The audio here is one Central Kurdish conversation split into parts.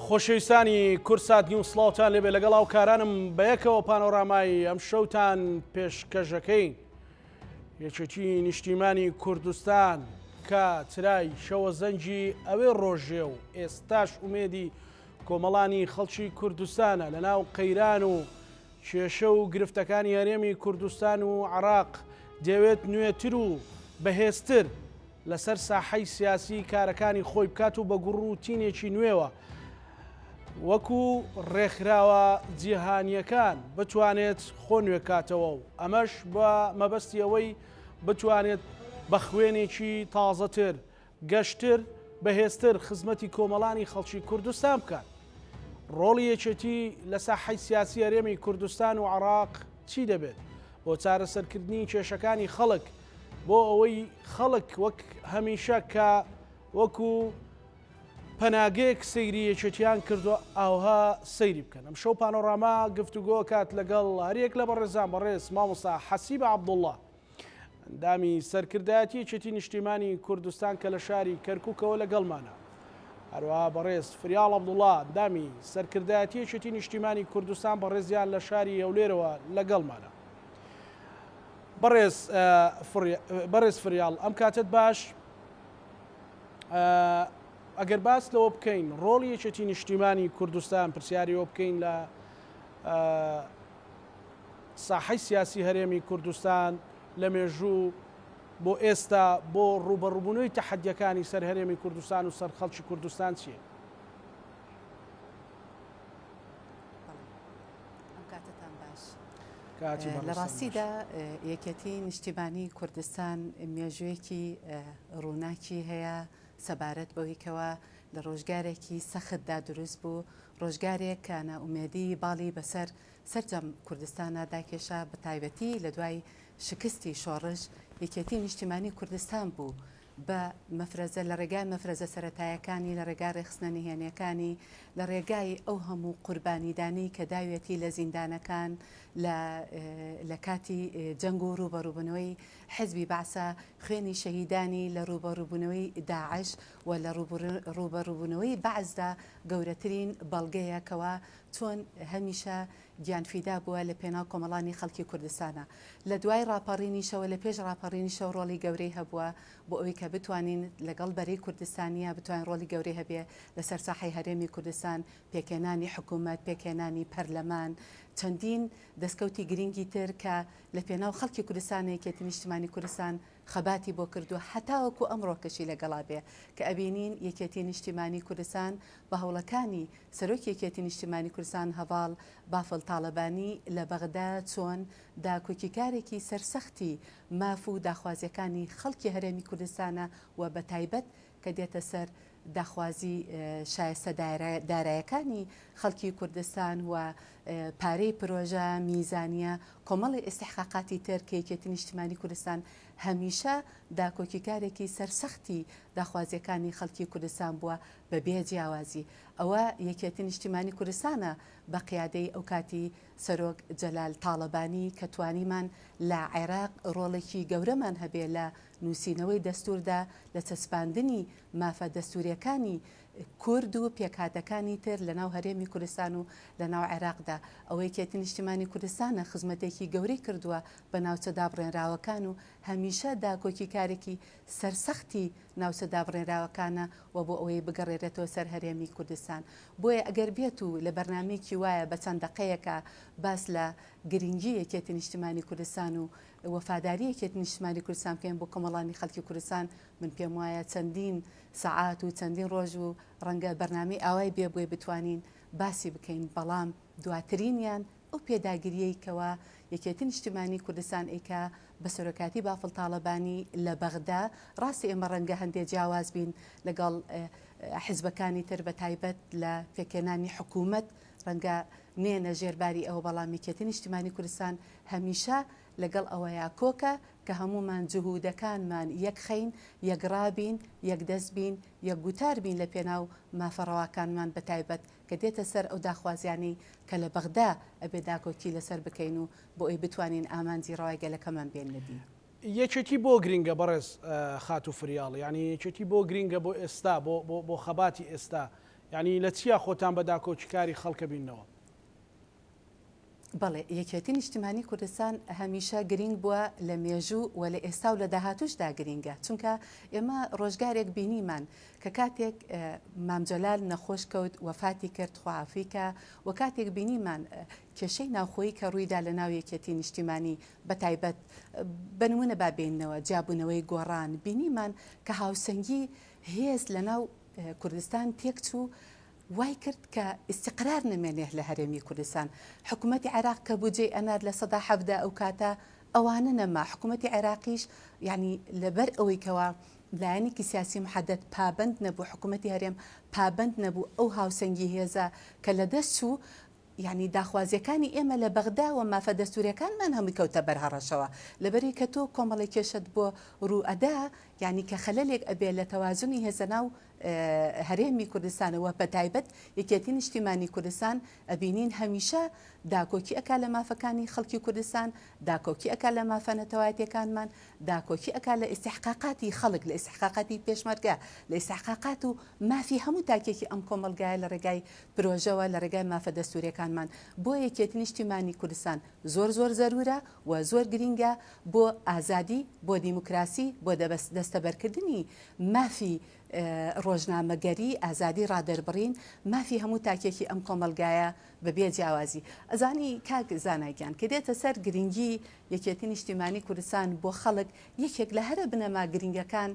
خۆشەویستانی کورسات نیو سڵاوتان لێبێ لەگەڵ ئەو کارانم بە یەکەوە پانۆرامای ئەم شەوتان پێشکەشەکەین. یەکێتی نیشتیمانی کوردستان کە چرای شەوە زەنجی ئەوێ ڕۆژێ و ئێستاش ئومێدی کۆمەڵانی خەڵکی کوردستانە لەناو قەیران و کێشە و گرفتەکانی هەرێمی کوردستان و عێراق دەوێت نوێتر و بەهێزتر لەسەر ساحەی سیاسی کارەکانی خۆی بکات و بە گوڕوتینێکی نوێوە وەکو ڕێکخراوە جیهانیەکان بتوانێت خۆ نوێکاتەوە و ئەمەش بە مەبەستی ئەوەی بتوانێت بە خوێنێکی تازەتر گەشتر بەهێزتر خزمەتی کۆمەڵانی خەڵکی کوردستان بکات. ڕۆڵی یەکێتی لە ساحەی سیاسی هەرێمی کوردستان و عێراق چی دەبێت بۆ چارەسەرکردنی کێشەکانی خەڵک، بۆ ئەوەی خەڵک وەک هەمیشە کە وەکو پەناگەیەک سەیری یەکێتیان کردووە ئاوها سەیری بکەن. ئەم شەو پانۆراما گفتوگۆ کات لەگەڵ هەریەک لە بەڕێزان بەڕێز مامۆستا حەسیب عەبدوڵڵا ئەندامی سەرکردایەتی یەکێتی نیشتیمانی کوردستان کە لە شاری کەرکووکەوە لەگەڵمانە، هەروەها بەڕێز فریاڵ عەبدوڵڵا ئەندامی سەرکردایەتی یەکێتی نیشتیمانی کوردستان بەڕێزیان لە شاری هەولێرەوە لەگەڵمانە. بەڕێز فریاڵ ئەم کاتت باش، ئەگەر باس لەوە بکەین ڕۆڵی یەکێتی نیشتیمانی کوردستان پرسیاریەوە بکەین لە ساحەی سیاسی هەرێمی کوردستان لە مێژوو بۆ ئێستا بۆ ڕوبەڕووبوونەوەی تەحەدیەکانی سەر هەرێمی کوردستان و سەر خەڵکی کوردستان چییە؟ لە ڕاستیدا یەکێتی نیشتیمانی کوردستان مێژوویەکی ڕووناکی هەیە سەبارەت بەوەیکەوە لە ڕۆژگارێکی سەختدا دروست بوو، ڕۆژگارێک کە نائومێدی باڵی بەسەر سەرجەم کوردستانە داکێشا بە تایبەتی لە دوای شکستی شۆڕش یەکێتی نیشتیمانی کوردستان بوو بە مەفرەزە لە ڕێگای مەفرەزە سەرەتایەکانی لە ڕێگای ڕێخستنە نهێنیەکانی لە ڕێگای ئەو هەموو قوربانیدانی کە داوێتی لە زیندانەکان لە کاتی جەنگ و ڕوبەڕووبوونەوەی حزبی بەعسە خوێنی شەهیدانی لە ڕوبەڕووبوونەوەی داعش و لە ڕوبەڕووبوونەوەی بەعزدا گەورەترین بەڵگەیەکەوە چۆن هەمیشە گیانفیدا بووە لە پێناو کۆمەڵانی خەڵکی کوردستانە. لە دوای ڕاپەڕینیشەوە لە پێش ڕاپەڕینیشەوە ڕۆڵی گەورەی هەبووە بۆ ئەوەی کە بتوانین لەگەڵ بەرەی کوردستانیە بتوانین ڕۆڵی گەورەی هەبێ لەسەر ساحەی هەرێمی کوردستان، پێکێنانی حکوومەت، پێکێنانی پەرلەمان، چەندین دەستکەوتی گرنگی تر کە لە پێناو خەڵکی کوردستان یەکێتی نیشتیمانی کوردستان خەباتی بۆ کردو هەتاوەکو ئەمڕۆکەشی لەگەڵا بێ کە ئەبینین یەکێتی نیشتیمانی کوردستان بە هەوڵەکانی سەرۆک یەکێتی نیشتیمانی کوردستان هەڤاڵ بافڵ تاڵەبانی لە بەغدا چۆن داکۆکیکارێکی سەرسەختی ماف و داخوازیەکانی خەڵکی هەرێمی کوردستانە و بە تایبەت کە دێتە سەر داخوازی شایستە دارایەکانی خەڵکی کوردستان و پارەی پرۆژە میزانیە کۆمەڵی ئستحقاقاتی تر کە یەکێتی نیشتیمانی کوردستان هەمیشە داکۆکیکارێکی سەرسەختی داخوازیەکانی خەڵکی کوردستان بووە بە بێجیاوازی. ئەوە یەکێتی نیشتیمانی کوردستانە بە قیادەی ئەو کاتی سەرۆک جەلال تاڵەبانی کە توانیمان لە عێراق ڕۆڵێکی گەورەمان هەبێ لە نووسینەوەی دەستوردا لە چەسپاندنی مافە دەستوریەکانی کورد و پێکهاتەکانی تر لە ناو هەرێمی کوردستان و لە ناو عێراقدا. ئەوەی یەکێتی نیشتیمانی کوردستانە خزمەتێکی گەورەی کردووە بە ناوچەدا بڕێنراوەکان و هەمیشە داکۆکیکارێکی سەرسەختی ناوچەدا بڕێنراوەکانە و بۆ ئەوەی بگەڕێرێتەوە سەر هەرێمی کوردستان. بۆیە ئەگەر بێت و لە بەرنامەیەکی وایە بە چەند دەقەیەکە باس لە گرنگی یەکێتی نیشتیمانی کوردستان و وەفاداری یەکێتی نیشتیمانی کوردستان بکەین بۆ کۆمەڵانی خەڵکی کوردستان، من پێم وایە چەندین سەعات و چەندین ڕۆژ و ڕەنگە بەرنامەی ئاوای بێ بۆی بتوانین باسی بکەین. بەڵام دواترینیان ئەو پێداگیریەیەکەوە یەکێتی نیشتیمانی کوردستان ئەیکا بە سەرۆکاتی بافڵ تاڵەبانی لە بەغدا. ڕاستی ئێمە ڕەنگە هەندێک جیاواز بین لەگەڵ حیزبەکانی تر بە تایبەت لە پێکێنانی حکوومەت ڕەنگە نێنە ژێرباری ئەوە، بەڵام یەکێتی نیشتیمانی کوردستان هەمیشە لەگەڵ ئەوەیە کۆکە کە هەمومان جهودەکانمان یەکخەین، یەکڕابین، یەکدەست بین، یەکگوتار بین لە پێناو مافەڕەواکانمان بە تایبەت کە دێتە سەر ئەو داخوازیانەی کە لە بەغدا ئەبێ داکۆکی لەسەر بکەین و بۆ ئەوی بتوانین ئامانجی ڕەوای گەلەکەمان بێن نەبین. یەکێتی بۆ گرینگە بەڕێز خات و فریاڵ، یعنی یەکێتی بۆ گرینگە بۆ ئێستا بۆ خەباتی ئێستا ینی لە چیا خۆتان بە داکۆچکاری خەڵکە بینەوە؟ بەڵێ یەکێتی نیشتیمانی کوردستان هەمیشە گرنگ بووە لە مێژوو و لە ئێستا و لە داهاتوشدا گرنگە، چونکە ئێمە ڕۆژگارێک بینیمان کە کاتێک مامجەلال نەخۆش کەوت وەفاتی کرد خوافیکە و کاتێک بینیمان کێشەی ناوخۆیی کە ڕوویدا لە ناو یەکێتی نیشتیمانی بەتایبەت بنمونە بابێنەوە جیابوونەوەی گۆڕان بینیمان کە هاوسەنگی هێز لە ناو کوردستان تێکچوو وای کرد کە استقرار نمێنێ لە هەرێمی کوردستان. حکوومەتی عێراق کە بودجێ ئەنار لە ١٧ ئەو کاتە ئەوانە نەما حکوومەتی عێراقیش یعنی لەبەر ئەوەی کەوە لایەنێکی سیاسی محەدەد پابند نەبوو حکوومەتی هەرێم پابند نەبوو ئەو هاوسەنگی هێزە کە لە دەست چوو یعنی داخوازیەکانی ئێمە لە بەغدا و مافە دەستوریەکانمان هەمووی کەوتە بەرهەڕەشەوە لەبەری کە تۆ کۆمەڵی کێشت بۆ ڕوئەدا یعنی کە خەلەلێک ئەبێ لە تەوازنی هێزە ناو هەرێمی کوردستانەوە بەتایبەت یەکێتی نیشتیمانی کوردستان ئەبینین هەمیشە داکۆکی ئەکا لە مافەکانی خەڵکی کوردستان داکۆکی ئەکا لە مافە نەتەوایەتیەکانمان داکۆکی ئەکا لە ئیستحقاقاتی خەڵک لە ئیستحقاقاتی پێشمەرگە لە ئیستحقاقات و مافی هەموو تاکێکی ئەم کۆمەلگایە لە ڕێگای پرۆژەوە لە ڕێگای مافە دەستوریەکانمان بۆ یەکێتی نیشتیمانی کوردستان زۆر زەرورە و زۆر گرینگە بۆ ئازادی بۆ دیموکراسی بۆ دەستەبەرکردنی مافی ڕۆژنامەگەری ئازادی ڕادەربڕین مافی هەموو تاکێکی ئەم کۆمەلگایە بەبێ جیاوازی ئەزانی کاک زانایگیان کە دێتە سەر گرنگی یەکێتی نیشتیمانی کوردستان بۆ خەڵک یەکێک لە هەرە بنەما گرنگەکان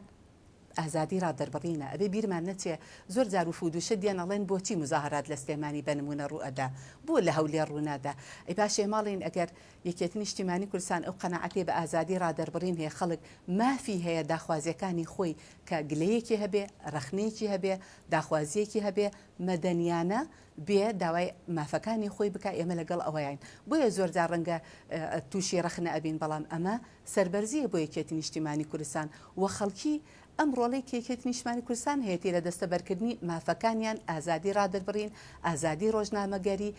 ئازادی ڕادەربڕینە ئەبێ بیرمان نەچێ زۆر جار و فودوشە دیێنەڵێن بۆچی مزاهرات لە سلێمانی بەنمونە ڕوئەدا بۆ لە هەولێر ڕوونادا ئەی پاشێ ماڵین ئەگەر یەکێتی نیشتیمانی کوردستان ئەو قەنەعەتێ بە ئازادی ڕادەربڕین هەیە خەڵک مافی هەیە داخوازیەکانی خۆی کە گلەیەکی هەبێ ڕەخنەیەکی هەبێ داخوازیەکی هەبێ مەدەنیانە بێ داوای مافەکانی خۆی بک ئێمە لەگەڵ ئەوەیان بۆیە زۆر جار ڕەنگە تووشی ڕەخنە ئەبین بەڵام ئەمە سەربەرزیە بۆ یەکێتی نیشتیمانی کوردستان و خەڵکی ئەم ڕۆڵی کێکێتی نیشتیمانی کوردستان هەیەی لە دەستەبەرکردنی مافەکانیان ئازادی ڕادەربڕین ئازادی ڕۆژنامەگەری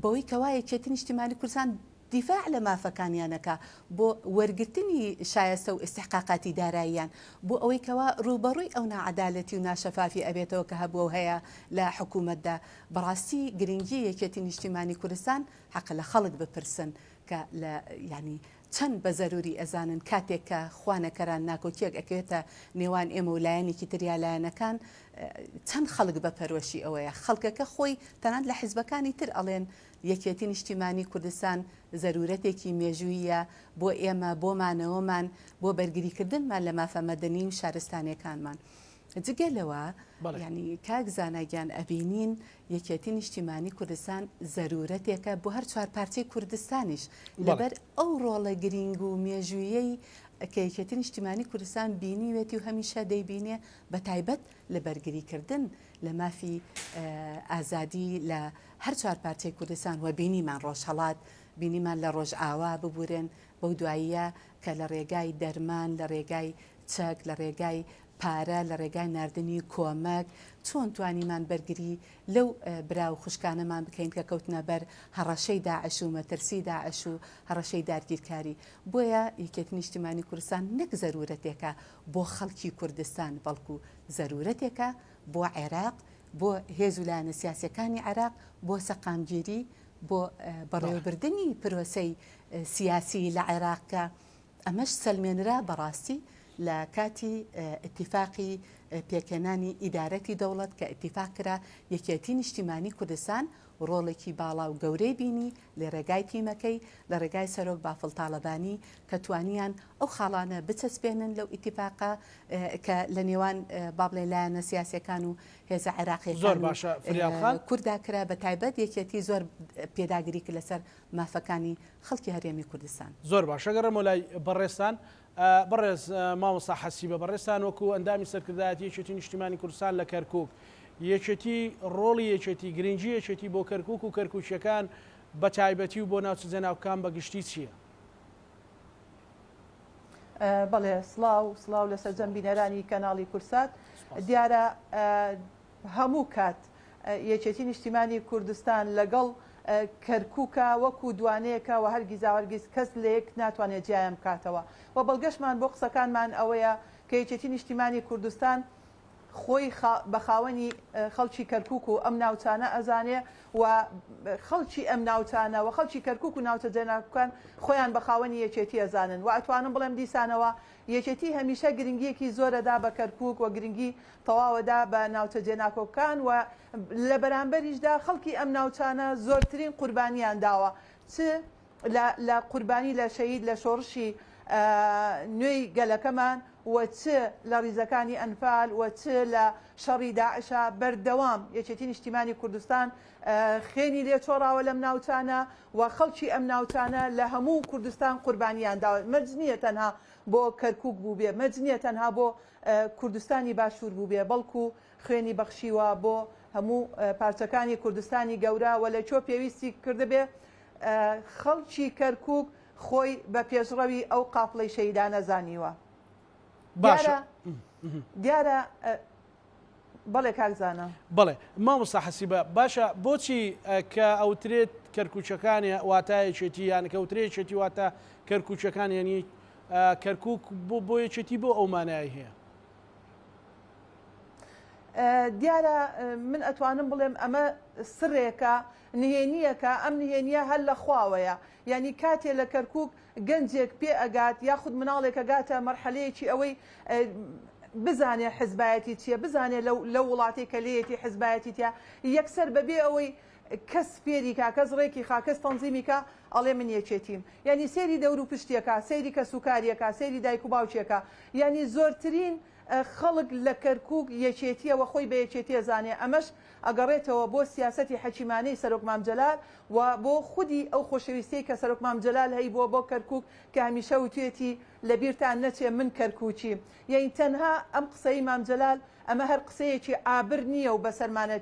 بەوەی کەوا یەکێتی نیشتیمانی کوردستان دیفاع لە مافەکانیانەکە بۆ وەرگرتنی شایستە و ئیستحقاقاتی داراییان بۆ ئەوەی کەوا ڕوبەڕووی ئەو ناعەدالەتی و ناشەفافی ئەبێتەوە کە هەبوو هەیە لە حکوومەتدا بەڕاستی گرنگی یەکێتی نیشتیمانی کوردستان حەق لە خەڵک بپرسن کە لە ینی چەند بە زەروری ئەزانن کاتێک کە خوانەکەران ناکۆکیەک ئەکەوێتە نێوان ئێمە و لایەنێکی تریالایەنەکان چەند خەڵک بە پەرۆشی ئەوەیە خەڵکەکە خۆی تەنان لە حیزبەکانی تر ئەڵێن یەکێتی نیشتیمانی کوردستان زەرورەتێکی مێژوویە بۆ ئێمە بۆمانەوەمان بۆ بەرگریکردنمان لە مافە مەدەنی و شارستانیەکانمان. جگەلەوە ینی کاک زانایگیان ئەبینین یەکێتی نیشتیمانی کوردستان زەرورەتێکە بۆ هەر چوار پارچەی کوردستانیش لەبەر ئەو ڕۆڵە گرنگ و مێژوویەی کە یەکێتی نیشتیمانی کوردستان بینیوێتی و هەمیشە دەیبینێ بە تایبەت لە بەرگریکردن لە مافی ئازادی لە هەر چوار پارچەی کوردستان و بینیمان ڕۆژهەڵات بینیمان لە ڕۆژ ئاوا ببورێن بەو دواییە کە لە ڕێگای دەرمان لە ڕێگای چەک لە ڕێگای پارە لە ڕێگای نردنی کۆمەک چۆن توانیمان بەرگری لەو برا و خوشکانەمان بکەین کە کەوتنە بەر هەڕەشەی داعش و مەترسی داعش و هەڕەشەی دارگیرکاری بۆیە یەکێتی نیشتیمانی کوردستان نەک زەرورەتێکە بۆ خەڵکی کوردستان بەڵکو زەرورەتێکە بۆ عێراق بۆ هێز و لایەنە سیاسیەکانی عێراق بۆ سەقامگیری بۆ بەڕێوەبردننی پرۆسەی سیاسی لە عێراقکە ئەمەش سەلمێنرا بەڕاستی لە کاتی ئەتیفاقی پێکەنانی ئیدارەتی دەوڵەت کە ئەتیفاق کرا یەکێتی نیشتیمانی کوردستان ڕۆڵێکی باڵا و گەورەی بینی لە ڕێگای تیمەکەی لە ڕێگای سەرۆک بافڵ تاالبانی کە توانیان ئەو خاڵانە بچەسپێنن لەو ئیتیفاقا کە لە نێوان بابڵێ لایەنە سیاسەکان و هێزە عێراقیەکان کووردا کرا بە تایبەت یەکێتی زۆر پێداگیری کرد لەسەر مافەکانی خەڵکی هەرێمی کوردستان. زۆر باشە گەڕێمە لای بەڕێستان بەڕێز مامۆستا حەسیبە بەڕێستان وەکو ئەندامی سەرکردایەتی یەکێتی نیشتیمانی کوردستان لە کەرکووک یەکێتی ڕۆڵی یەکێتی گرنگی یەکێتی بۆ کەرکووک و کەرکووچیەکان بە تایبەتی و بۆ ناوچە ناوکان بەگشتی چییە؟ بەڵێ سڵاو لە سەرجەم بینەرانی کەناڵی کورسات دیارە هەموو کات یەکێتی نیشتیمانی کوردستان لەگەڵ کەرکووکە وەکو دوانەیەکە و هەرگیز کەس لە یەک ناتوانێت جیایان بکاتەوە و بەڵگەشمان بۆ قسەکانمان ئەوەیە کە یەکێتی نیشتیمانی کوردستان خۆی بەخاوەنی خەڵکی کەرکووک و ئەم ناوچانە ئەزانێ و خەڵکی ئەم ناوچانە و خەڵکی کەرکووک و ناوچە جێناکەکان خۆیان بەخاوەنی یەکێتی ئەزانن و ئەتوانم بڵێم دیسانەوە یەکێتی هەمیشە گرنگیەکی زۆرەدا بە کەرکووک و گرنگی تەواوەدا بە ناوچە جێناکۆکان و لە بەرامبەریشدا خەڵکی ئەم ناوچانە زۆرترین قوربانیان داوە چ لە قوربانی لە شەهید لە شۆڕشی نوێی گەلەکەمان و چ لە ڕیزەکانی ئەنفال و چ لە شەڕی داعشە بەردەوام یەکێتی نیشتیمانی کوردستان خێنی لێ چۆڕاوە لەم ناوچانە و خەڵکی ئەم ناوچانە لە هەموو کوردستان قوربانیان داوە مەرج نییە تەنها بۆ کەرکووک بوو بێ مەرج نییە تەنها بۆ کوردستانی باشوور بوو بێ بەڵکو خوێنی بەخشیوە بۆ هەموو پارچەکانی کوردستانی گەورە و لە چۆ پێویستی کردبێ خەڵکی کەرکووک خۆی بە پێشڕەوی ئەو قافڵەی شەیدانە زانیوە. باشە دیارە بەڵێ کاکزانە بڵێ مامۆستا حەسیبە باشە بۆچی کە ئەوترێت کەرکووچەکانی واتایەکێتی یان کەوترێکێتی واتە کەرکووچەکان یعنی کەرکووک بۆ یەکێتی بۆ ئەو مانای هەیە؟ دیارە من ئەتوانم بڵێم ئەمە سڕێکە نهێنیەکە ئەم نهێنیە هەر لە خواوەیە یعنی کاتێ لە کەرکووک گەنجێک پێ ئەگات یاخود مناڵێک ئەگاتە مەرحەلەیەکی ئەوەی بزانێ حزبایەتی چییە بزانێ لە وڵاتی کە لەیەتی حزبایەتی تیا یەکسەر بەبێ ئەوەی کەس فێریکە کەس ڕێکی خاکەس تەنزیمیکە ئەڵێ من یەکێتیم یعنی سێری دەور و پشتێکە سەیری کە سوکاریەکە سەیری دایک و باوچێکە یعنی زۆرترین خەڵک لە کەرکووک یەکێتیەوە خۆی بە یەکێتی زانێ ئەمەش ئەگەڕێتەوە بۆ سیاسەتی حەکیمانەی سەرۆک مامجەلال و بۆ خودی ئەو خۆشەویستەی کە سەرۆک مامجەلال هەی بۆ کەرکووک کە هەمیشە وتوێتی لەبیرتان نەچێ من کەرکووچی یعنی تەنها ئەم قسەی مامجەلال ئەمە هەر قسەیەکی ئابر نییە و بەسەرمانە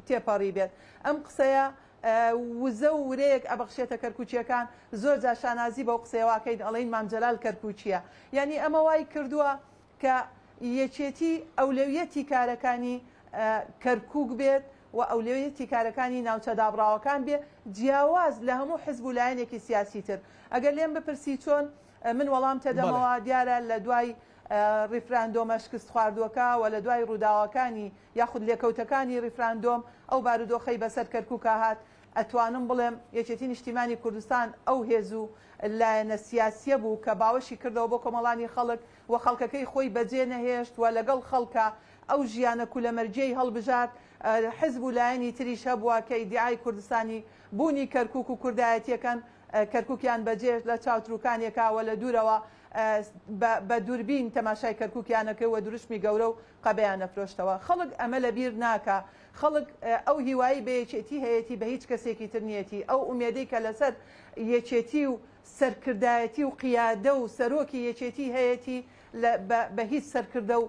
تێپەڕی بێت ئەم قسەیە وزە و ورەیەک ئەبەخشێتە کەرکووچیەکان زۆر جا شانازی بەو قسەیەواکەین ئەڵێن مامجەلال کەرکووچیە یعنی ئەمە وای کردووە کە یەکێتی ئەولەویەتی کارەکانی کەرکووک بێت و ئەولەویەتی کارەکانی ناوچە دابڕاوەکان بێ جیاواز لە هەموو حزب و لایەنێکی سیاسی تر ئەگەر لێم بپرسی چۆن من وەڵام تێدەمەوە دیارە لە دوای ریفراندۆمە شکست خواردووەکە و لە دوای ڕووداوەکانی یاخود لێکەوتەکانی ریفراندۆم ئەو بارودۆخەی بەسەر کەرکووکە هات ئەتوانم بڵێم یەکێتی نیشتیمانی کوردستان ئەو هێز و لایەنە سیاسیە بوو کە باوەشی کردەوە بۆ کۆمەڵانی خەڵک و خەڵکەکەی خۆی بەجێ نەهێشت و لەگەڵ خەڵکە ئەو ژیانە کولەمەرجەی هەڵبژات حزب و لایەنی تریش هەبووە کە ئیدعای کوردستانی بوونی کەرکووک و کوردایەتیەکان کەرکووکیان بەجێ لە چاوتروکانێکەوە لە دوورەوە بە دووربین تەماشای کەرکووکیانەکە و دروشمی گەورە و قەبەیان نەفرۆشتەوە خەڵک ئەمە لەبیر ناکە خەڵک ئەو هیوایی بە یەکێتی هەیەی بە هیچ کەسێکی تر نیەتی ئەو ئومێدەی کە لەسەر یەکێتی و سەرکردایەتی و قیادە و سەرۆکی یەکێتی هەیەی بە هیچ سەرکردە و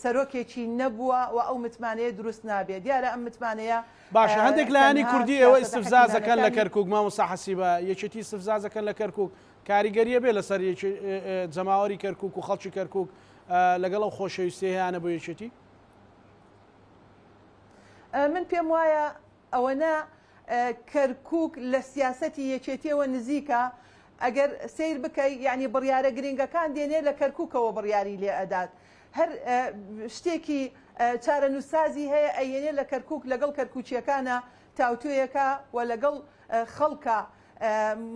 سەرۆکێکی نەبووە و ئەو متمانەیە دروست نابێت دیارە ئەم متمانەیە باشە هەندێک لایەنی کوردی ئەوە ئیستفزازەکەن لە کەرکووک مامۆستا حەسیبە یەکێتی ئیستفزازەکەن لە کەرکووک کاریگەریە بێ لەسەر جەماوەری کەرکووک و خەڵکی کەرکووک لەگەڵ ئەو خۆشەویستی هەیەە بۆ یەکێتی من پێم وایە ئەوەنە کەرکووک لە سیاسەتی یەکێتیەوە نزیکە ئەگەر سیر بکەی یعنی بڕیارە گرنگەکان دێنێ لە کەرکووکەوە بڕیاری لێ ئەدات هەر شتێکی چارەنووسازی هەیە ئەیێنێ لە کەرکووک لەگەڵ کەرکووچیەکانە تاوتویەکە و لەگەڵ خەڵکە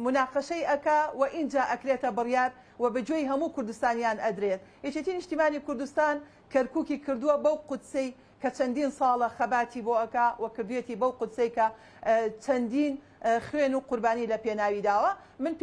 مناقەشەی ئەکا و اینجا ئەکرێتە بڕیار و بەگوێی هەموو کوردستانیان ئەدرێت یەکێتی نیشتیمانی کوردستان کەرکووکی کردووە بەو قودسەی کە چەندین ساڵە خەباتی بۆ ئەکا و کردوێتی بەو قودسەی کە چەندین خوێن و قوربانی لە پێناوی داوە من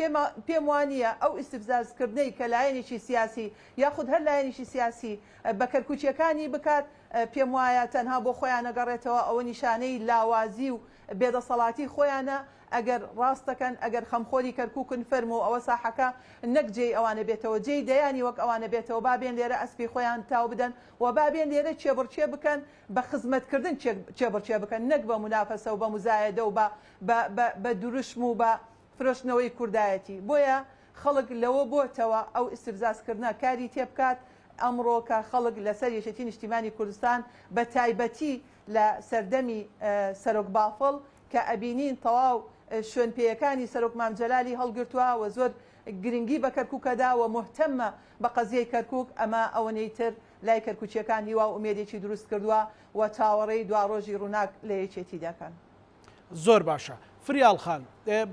پێم وانە ئەو ئیستفزازکردنەی کە لایەنێکی سیاسی یاخود هەر لایەنێکی سیاسی بە کەرکووچیەکانی بکات پێم وایە تەنها بۆ خۆیان نەگەڕێتەوە ئەوە نیشانەی لاوازی و بێدەسەڵاتی خۆیانە ئەگەر ڕاستەکەن ئەگەر خەمخۆری کەرکووکن فەرمو ئەوە ساحەکە نەک جێی ئەوانە بێتەوە جێی دەیانی وەک ئەوانە بێتەوە بابێن لێرە ئەسپی خۆیان تاو بدەن و بابێن لێرە چێبڕچێ بکەن بە خزمەتکردن چێبڕچێ بکەن نەک بە منافەسە و بە مزایەدە و بە دروشم و بە فرۆشتنەوەی کوردایەتی بۆیە خەڵک لەوە بۆتەوە ئەو ئیستفزازکردنە کاری تێبکات ئەمڕۆ کە خەڵک لەسەر یەکێتی نیشتیمانی کوردستان بە تایبەتی لە سەردەمی سەرۆک بافڵ کە ئەبینین تەواو شوێن پێیەکانی سەرۆک مامجەلالی هەڵگرتووە و زۆر گرنگی بە کەرکووکەدا و مهتەمە بە قەزیەی کەرکووک ئەمە ئەوەنەی تر لای کەرکوچیەکان هیوا و ئومێدێکی دروست کردووە و چاوەڕێی دواڕۆژی ڕووناک لە یەکێتی دەکەن. زۆر باشە. فریال خان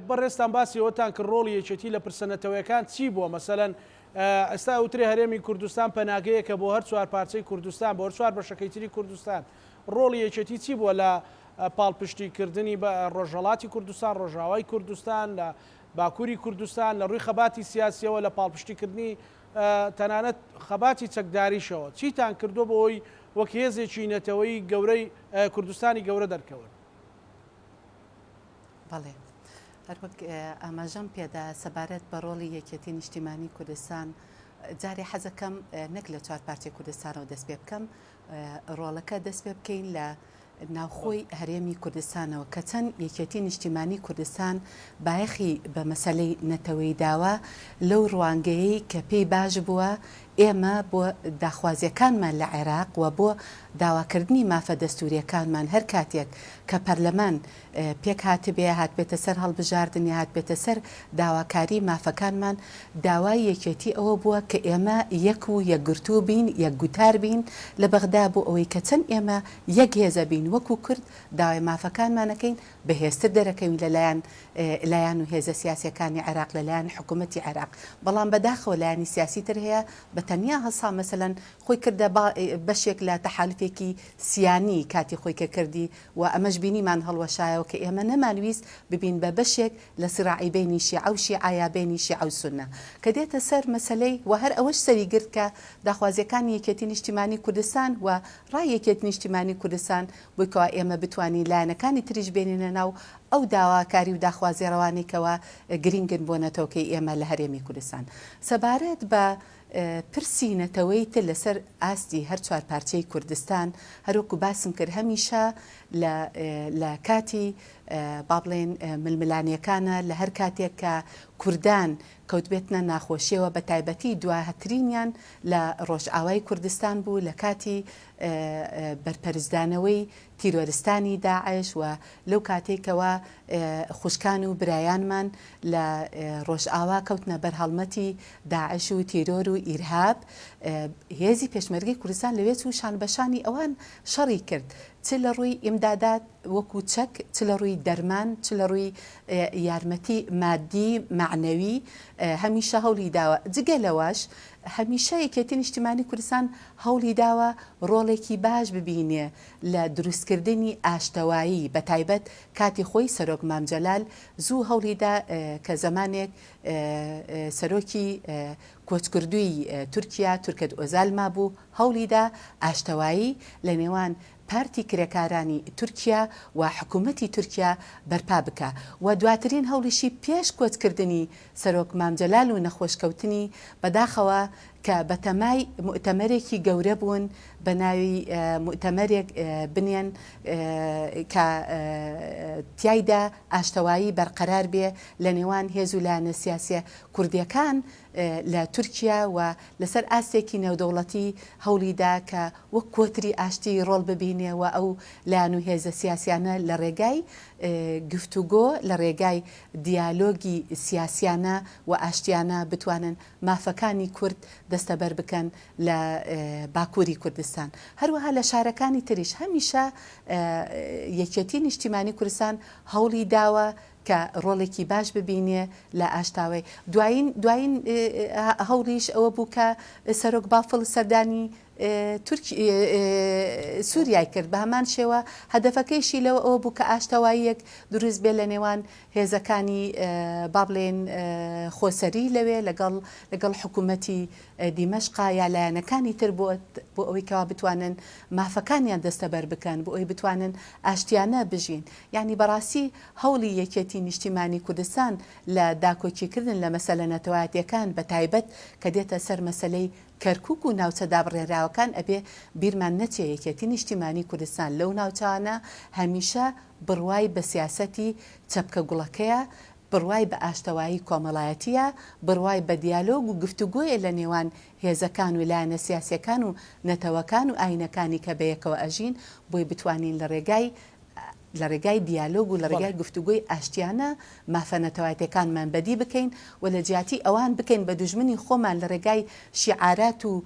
بەڕێستان باسی ئەوتان کە ڕۆڵی یەکێتی لە پرسەنەتەوەیەکان چی بووە؟ مەسەلەن ئێستا ئەوترێ هەرێمی کوردستان پەناگەیەکە بۆ هەر چوار پارچەی کوردستان بۆ هەر چوار بەشەکەی تری کوردستان. ڕۆڵی یەکێتی چی بووە لە پاڵپشتیکردنی بە ڕۆژهەڵاتی کوردستان، ڕۆژاوای کوردستان، لە باکووری کوردستان، لە ڕووی خەباتی سیاسیەوە لە پاڵپشتیکردنی تەنانەت خەباتی چەکداریشەوە چیتان کردو بۆی وەک هێزێکی نەتەوەی گەورەی کوردستانی گەورە دەرکەون؟ بەڵێ هەروەک ئاماژەم پێدا سەبارەت بە ڕۆڵی یەکێتی نیشتیمانی کوردستان جارێ حەزەکەم نەک لە چوار پارچەی کوردستانەوە دەست پێ بکەم، ڕۆڵەکە دەست پێ بکەین لە ناوخۆی هەرێمی کوردستانەوە کە چەند یەکێتی نیشتیمانی کوردستان بایەخی بە مەسەلەی نەتەوەی داوە لەو ڕوانگەیەی کە پێی باش بووە ئێمە بۆ داخوازیەکانمان لە عێراق و بۆ داواکردنی مافە دەستوریەکانمان هەر کاتێک کە پەرلەمان پێک هاتبێ هات بێتە سەر هەڵبژاردننی هات بێتە سەر داواکاری مافەکانمان داوای یەکێتی ئەوە بووە کە ئێمە یەک و یەکگرتوو بین یەکگوتار بین لە بەغدا بۆ ئەوەی کە چەند ئێمە یەک هێزە بین وەکو کورد داوای مافەکانمانەکەین بەهێزتر دەرەکەوین لەلایەن و هێزە سیاسیەکانی عێراق لەلایەن حکوومەتی عێراق، بەڵام بەداخەوە لایەنی سیاسی تر هەیە بە تەنیا هەسا مەسەلەن خۆی کردە بەشێک لە تەحالفێکی سیانی کاتی خۆی کە کردی و ئەمەش بینیمان هەڵوەشایەوە کە ئێمە نەمانویست ببین بە بەشێک لە سراعی بینی شیعە و شیعە بینی شیعە و سونە کە دێتە سەر مەسەلەی و هەر ئەوەش سەری گرت کە داخوازیەکانی یەکێتی نیشتیمانی کوردستان و ڕای یەکێتی نیشتیمانی کوردستان بوویکەوە ئێمە بتوانین لایەنەکانی تریش بێنینە ناو ئەو داواکاری و داخوازیێڕەوانێکەوە گرنگن بۆ نەتەوەکەی ئێمە لە هەرێمی کوردستان. سەبارەت بە پرسی نەتەوەی تر لەسەر ئاستی هەر چوار پارچەی کوردستان هەروەکو باسم کرد هەمیشە لە کاتی با بڵێن ململانیەکانە لە هەر کاتێک کە کوردان کەوتبێتنە ناخۆشیەوە بە تایبەتی دواهەترینیان لە ڕۆژئاوای کوردستان بوو لە کاتی بەرپەرزدانەوەی تیرۆرستانی داعش و لەو کاتێکەوە خوشکان و برایانمان لە ڕۆژئاوا کەوتنە بەرهەڵمەتی داعش و تیرۆر و ئیرهاب هێزی پێشمەرگەی کوردستان لەوێ و شانبەشانی ئەوان شەڕی کرد چ لە ڕووی ئیمدادات وەکو چەک چ لە ڕووی دەرمان چ لە ڕووی یارمەتی مادی معنەوی هەمیشە هەوڵی داوە جگە لەوەش هەمیشە یەکێتی نیشتیمانی کوردستان هەوڵی داوە ڕۆڵێکی باش ببینێ لە دروستکردنی ئاشتەوایی بە تایبەت کاتی خۆی سەرۆک مامجەلال زوو هەوڵیدا کە زمانێک سەرۆکی کۆچکردووی تورکیا تورکەت ئۆزالما بوو هەوڵیدا ئاشتەوایی لە نێوان پارتی کرێکارانی تورکیا و حکوومەتی تورکیا بەرپا بکە و دواترین هەوڵیشی پێش کۆچکردنی سەرۆک مامجەلال و نەخۆشکەوتنی بەداخەوە کە بەتەمای مؤتەمەرێکی گەورە بوون بە ناوی مؤتەمەرێک بنێن کە تیایدا ئاشتەوایی بەرقەرار بێ لە نێوان هێز و لایەنە سیاسیە کوردیەکان لە تورکیا و لەسەر ئاستێکی نێودەوڵەتی هەوڵیدا کە وەک کۆتری ئاشتی ڕۆڵ ببینێ و ئەو لایەن و هێزە سیاسیانە لە ڕێگای گفتوگۆ لە ڕێگای دیالۆگی سیاسیانە و ئاشتیانە بتوانن مافەکانی کورد دەستەبەر بکەن لە باکووری کوردستان. هەروەها لە شارەکانی تریش هەمیشە یەکێتی نیشتیمانی کوردستان هەوڵی داوە کە ڕۆڵێکی باش ببینێ لە ئاشتاوی دوایین هەوڵیش ئەوە بوو کە سەرۆک بافڵ سەردانی سووریای کرد بە هەمان شێوە هەدەفەکەیشی لەوە ئەوە بوو کە ئاشتەواییەک دروست بێت لە نێوان هێزەکانی با بڵێن خۆسەری لەوێ لەگەڵ حکوومەتی دیمەشقا یا لایەنەکانی تر بۆ ئەوەی کەوا بتوانن مافەکانیان دەستەبەر بکەن بۆ ئەوی بتوانن ئاشتیانە بژین. یعنی بەڕاستی هەوڵی یەکێتی نیشتیمانی کوردستان لە داکۆکیکردن لە مەسەلە نەتەوایەتیەکان بە تایبەت کە دێتە سەر مەسەلەی کەرکووک و ناوچە دابڕێراوەکان ئەبێ بیرمان نەچێ یەکێتی نیشتیمانی کوردستان لەو ناوچانە هەمیشە بڕوای بە سیاسەتی چەپکە گوڵەکەیە، بڕوای بە ئاشتەوایی کۆمەڵایەتیە، بڕوای بە دیالۆگ و گفتوگۆیە لە نێوان هێزەکان و لایەنە سیاسیەکان و نەتەوەکان و ئاینەکانی کە بەیەکەوە ئەژین بۆی بتوانین لە ڕێگای لە ڕێگای دیالۆگ و لە ڕێگای گفتوگوی ئاشتیانە مافەنەتەوایەتەکانمان بەدی بکەین و لە جیاتی ئەوان بکەین بە دوژمنی خۆمان لە ڕێگای شیعارات و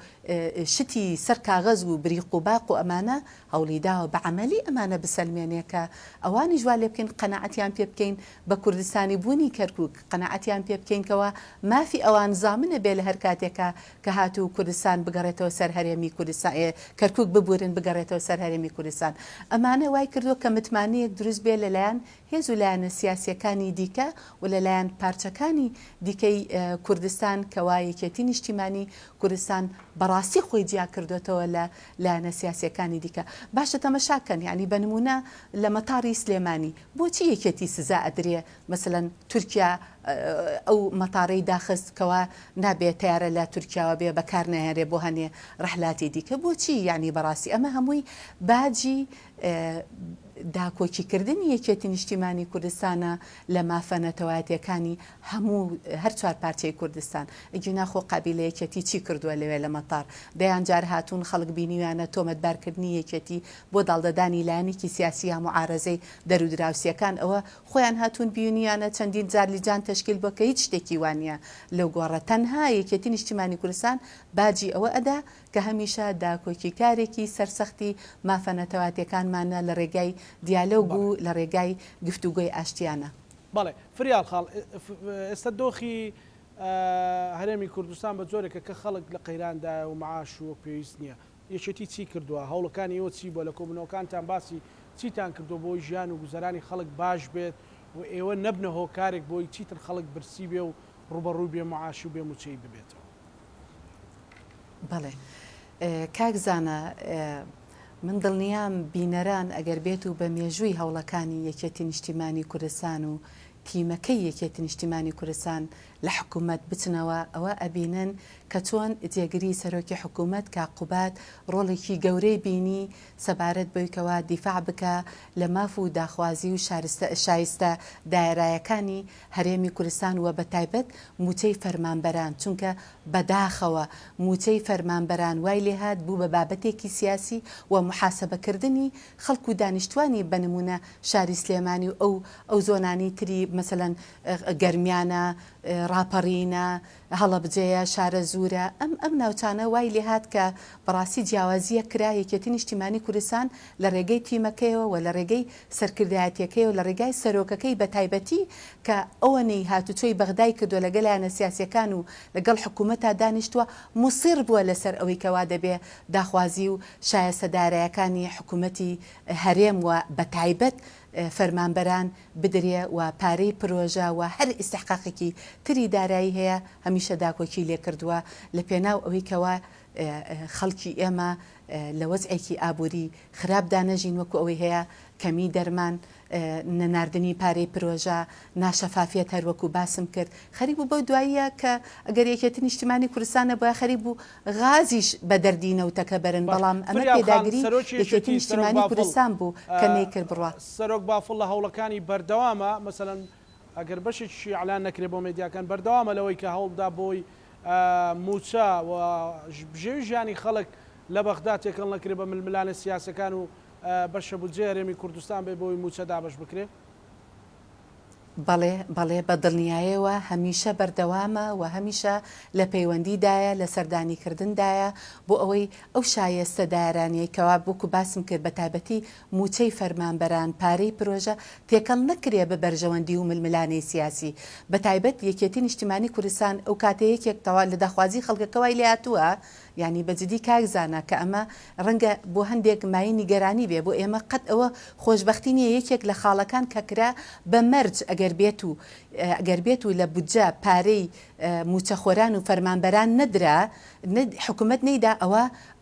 شتی سەر کاغەز و بریق و باق و ئەمانە هەوڵیداوە بە عەمەلی ئەمانە بسەلمێنێکە ئەوانی جوال لێ بکەین قەنەعەتیان پێ بکەین بە کوردستانی بوونی کەرکووک قەنەعەتیان پێ بکەینکەوە مافی ئەوان زامنە بێ لە هەر کاتێکە کە هاتوو کوردستان بگەڕێتەوە سەر هەرێمی کوردستان کەرکووک ببورن بگەڕێتەوە سەر هەرێمی کوردستان ئەمانە وای کردووە کە متمانەیەک دروست بێ لەلایەن هێز و لایەنە سیاسیەکانی دیکە و لەلایەن پارچەکانی دیکەی کوردستان کەوا یەکێتی نیشتیمانی کوردستان بەڕاستی خۆی جیا کردوێتەوە لە لایەنە سیاسیەکانی دیکە باشە تەمەشاکەن یعنی بە نمونە لە مەتاڕی سلێمانی بۆچی یەکێتی سزا ئەدرێ مثلەن تورکیا ئەو مەتاڕەی داخست کەوا نابێت تیارە لە تورکیاوە بێ بەکار نەهێنرێ بۆ هەنێ ڕەحلاتی دیکە بۆچی یعنی بەڕاستی ئەمە هەمووی باجی داکۆکیکردنی یەکێتی نیشتیمانی کوردستانە لە مافەنەتەوایەتیەکانی هەموو هەر چوار پارچەی کوردستان ئەگی ناخۆ قابیلەیەکێتی چی کردووە لەوێ لە مەتار دەیان جار هاتوون خەڵک بینیوانە تۆمەتبارکردنی یەکێتی بۆ داڵدەدانی لایەنێکی سیاسی یا معارەزەی دەرودراوسیەکان ئەوە خۆیان هاتوون بیونیانە چەندین جار لیجان تەشکیل بۆ کە هیچ شتێکی وانە لەو گۆڕە تەنها یەکێتی نیشتیمانی کوردستان باجی ئەوە ئەدا کە هەمیشە داکۆکی کارێکی سەرسەختی مافەنەتەوایەتیەکانمانە لە ڕێگای دیالۆگ و لە ڕێگای گفتوگۆی ئاشتیانە. بەڵێ فریال خاڵ ئێستا دۆخی هەرێمی کوردستان بە جۆرێکە کە خەڵک لە قەیراندا و معاش و پێویست نییە یەکێتی چی کردووە هەوڵەکانی ئێوە چی بۆ لە کۆبنەوەکانتان باسی چیتان کردو بۆی ژیان و گوزەرانی خەڵک باش بێت و ئێوە نەبنە هۆکارێک بۆی چیتر خەڵک برسی بێ و ڕوبەڕووی بێ معاش و بێ موچەی ببێتەوە. بەڵێ کاکزانە من دڵنیام بینەران ئەگەر بێت و بە مێژووی هەوڵەکانی یەکێتی نیشتیمانی کوردستان و تیمەکەی یەکێتی نیشتیمانی کوردستان لە حکوومەت بچنەوە ئەوە ئەبینن کە چۆن جێگیری سەرۆکی حکوومەت کاقوبات ڕۆڵێکی گەورەی بینی سەبارەت بۆیکەوە دیفاع بکە لە ماف و داخوازی و شایستە دایرایەکانی هەرێمی کوردستان وە بە تایبەت موچەی فەرمانبەران چونکە بەداخەوە موچەی فەرمانبەران وای لێ هات بوو بە بابەتێکی سیاسی و محاسبەکردنی خەڵکو و دانیشتوانی بەنمونە شاری سلێمانی و ئەو زۆنانی تری مثلەن گەرمیانە ڕاپەڕینە هەڵەبجەیە شارە زورە ئەم ناوچانە وای لێ هات کە بەڕاستی جیاوازیە کرا یەکێتی نیشتیمانی کوردستان لە ڕێگەی تیمەکەیەوە و لە ڕێگەی سەرکردایەتیەکەی و لە ڕێگای سەرۆکەکەی بە تایبەتی کە ئەوەنەی هاتوچۆی بەغدای کردو لەگەڵ لایەنە سیاسیەکان و لەگەڵ حکوومەتا دانیشتووە موسیر بووە لەسەر ئەوەی کەوا دەبێ داخوازی و شایەستەدارایەکانی حکوومەتی هەرێم و بە تایبەت فەرمانبەران بدرێ و پارەی پرۆژە و هەر ئیستحقاقێکی تری دارایی هەیە هەمیشە داکۆکی لێ کردووە لە پێناو ئەوەی کەوا خەڵکی ئێمە لە وەزعێکی ئابووری خراپدا نەژین وەکو ئەوەی هەیە کەمی دەرمان نەناردنی پارەی پرۆژە ناشەفافیت هەروەکو باسم کرد خەریب بوو بەو دواییە کە ئەگەر یەکێتی نیشتیمانی کوردستانە بۆ خەریب بوو غازیش بە دەردینەوتەکە بەرن بەڵام ئەمە پێداگیری یەکێتی نیشتیمانی کوردستان بوو کە نەیکرد بڕوە سەرۆک بافڵ لە هەوڵەکانی بەردەوامە مەسەلەن ئەگەر بەشێکی ئەعلان نەکرێ بۆ مێدیاکان بەردەوامە لەوەی کە هەوڵدا بۆی موچە و بژێوی ژیانی خەڵک لە بەغدا تێکەڵ نەکرێ بە ململانە سیاسەکان و بەشە بودجێ هەرێمی کوردستان بێ بۆی موچە دابش بکرێ. بەڵێ بە دڵنیایەوە هەمیشە بەردەوامە و هەمیشە لە پەیوەندیدایە لە سەردانیکردندایە بۆ ئەوەی ئەو شایستە دارانەیە کەوا بووکو باسم کرد بە تایبەتی موچەی فەرمانبەران پارەی پرۆژە تێکەڵ نەکرێ بە بەرژەوەندی و ململانەی سیاسی بە تایبەت یەکێتی نیشتیمانی کوردستان ئەو کاتەیەکێک تەوا لە داخوازی خەڵکەکەوای لێ هاتووە یعنی بەجددی کاکزانە کە ئەمە ڕەنگە بۆ هەندێک مای نیگەرانی بێ بۆ ئێمە قەت ئەوە خۆشببختی نیە یەکێک لە خاڵەکان کە کرا بە مەرج ئەگەر بێت و لە بودجە پارەی موچەخۆران و فەرمانبەران نەدرا حکوومەت نەیدا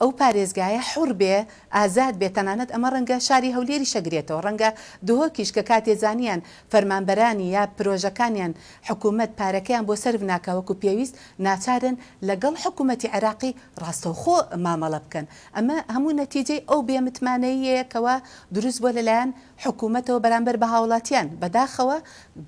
ئەو پارێزگایە حوڕ بێ ئازاد بێت تەنانەت ئەمە ڕەنگە شاری هەولێری شەگرێتەوە ڕەنگە دهۆکیش کە کاتێزانیان فەرمانبەرانی یا پرۆژەکانیان حکوومەت پارەکەیان بۆ سەرف ناکەوەکو پێویست ناچارن لەگەڵ حکوومەتی عێراقی ڕاستەوخۆ مامەڵە بکەن ئەمە هەموو نەتیجەی ئەو بێمتمانەیەکەوە دروست بۆ لەلایەن حکوومەتەوە بەرامبەر بە هاوڵاتیان بەداخەوە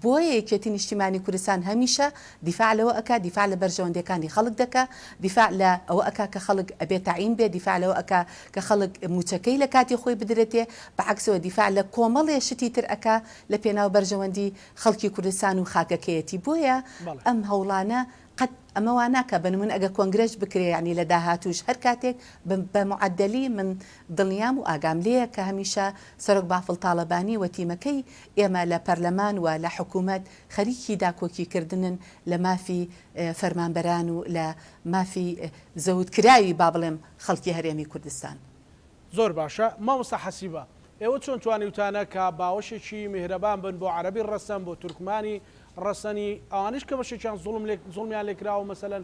بۆیە یەکێتی نیشتیمانی کوردستان هەمیشە دیفاع لەوە ئەکا، دیفاع لە بەرژەوەندەکانی خەڵک دەکا، دیفاع لە ئەوە ئەکا کە خەڵک ئەبێ تعین بێ، دیفاع لەوە ئەکا کە خەڵک موچەکەی لە کاتی خۆی بدرێتێ، بەعکسەوە دیفاع لە کۆمەڵێ شتی تر ئەکا لە پێناو بەرژەوەندی خەڵکی کوردستان و خاکەکەیەتی. بۆیە ئەم هەوڵانە قەت ئەمەوان ناکە بنمون ئەگە کۆنگرەش بکرێ ینی لە داهاتوش هەر کاتێک بە معدلی من دڵنیام و ئاگام لێیە کە هەمیشە سەرۆک بافڵ تاڵەبانی و تیمەکەی ئێمە لە پەرلەمان و لە حکوومەت خەریکی داکۆکیکردنن لە مافی فەرمانبەران و لە مافی زەوتکراوی با بڵێم خەڵکی هەرێمی کوردستان. زۆر باشە مامۆستا حەسیبە، ئێوە چۆن توانیوتانە کە باوەشێکی میهرەبان بن بۆ عەرەبی ڕەسەن بۆ تورکمانی ڕەسەنی ئەوانش کە بەشێکیان زوڵمیان لێکراوە مەسەلەن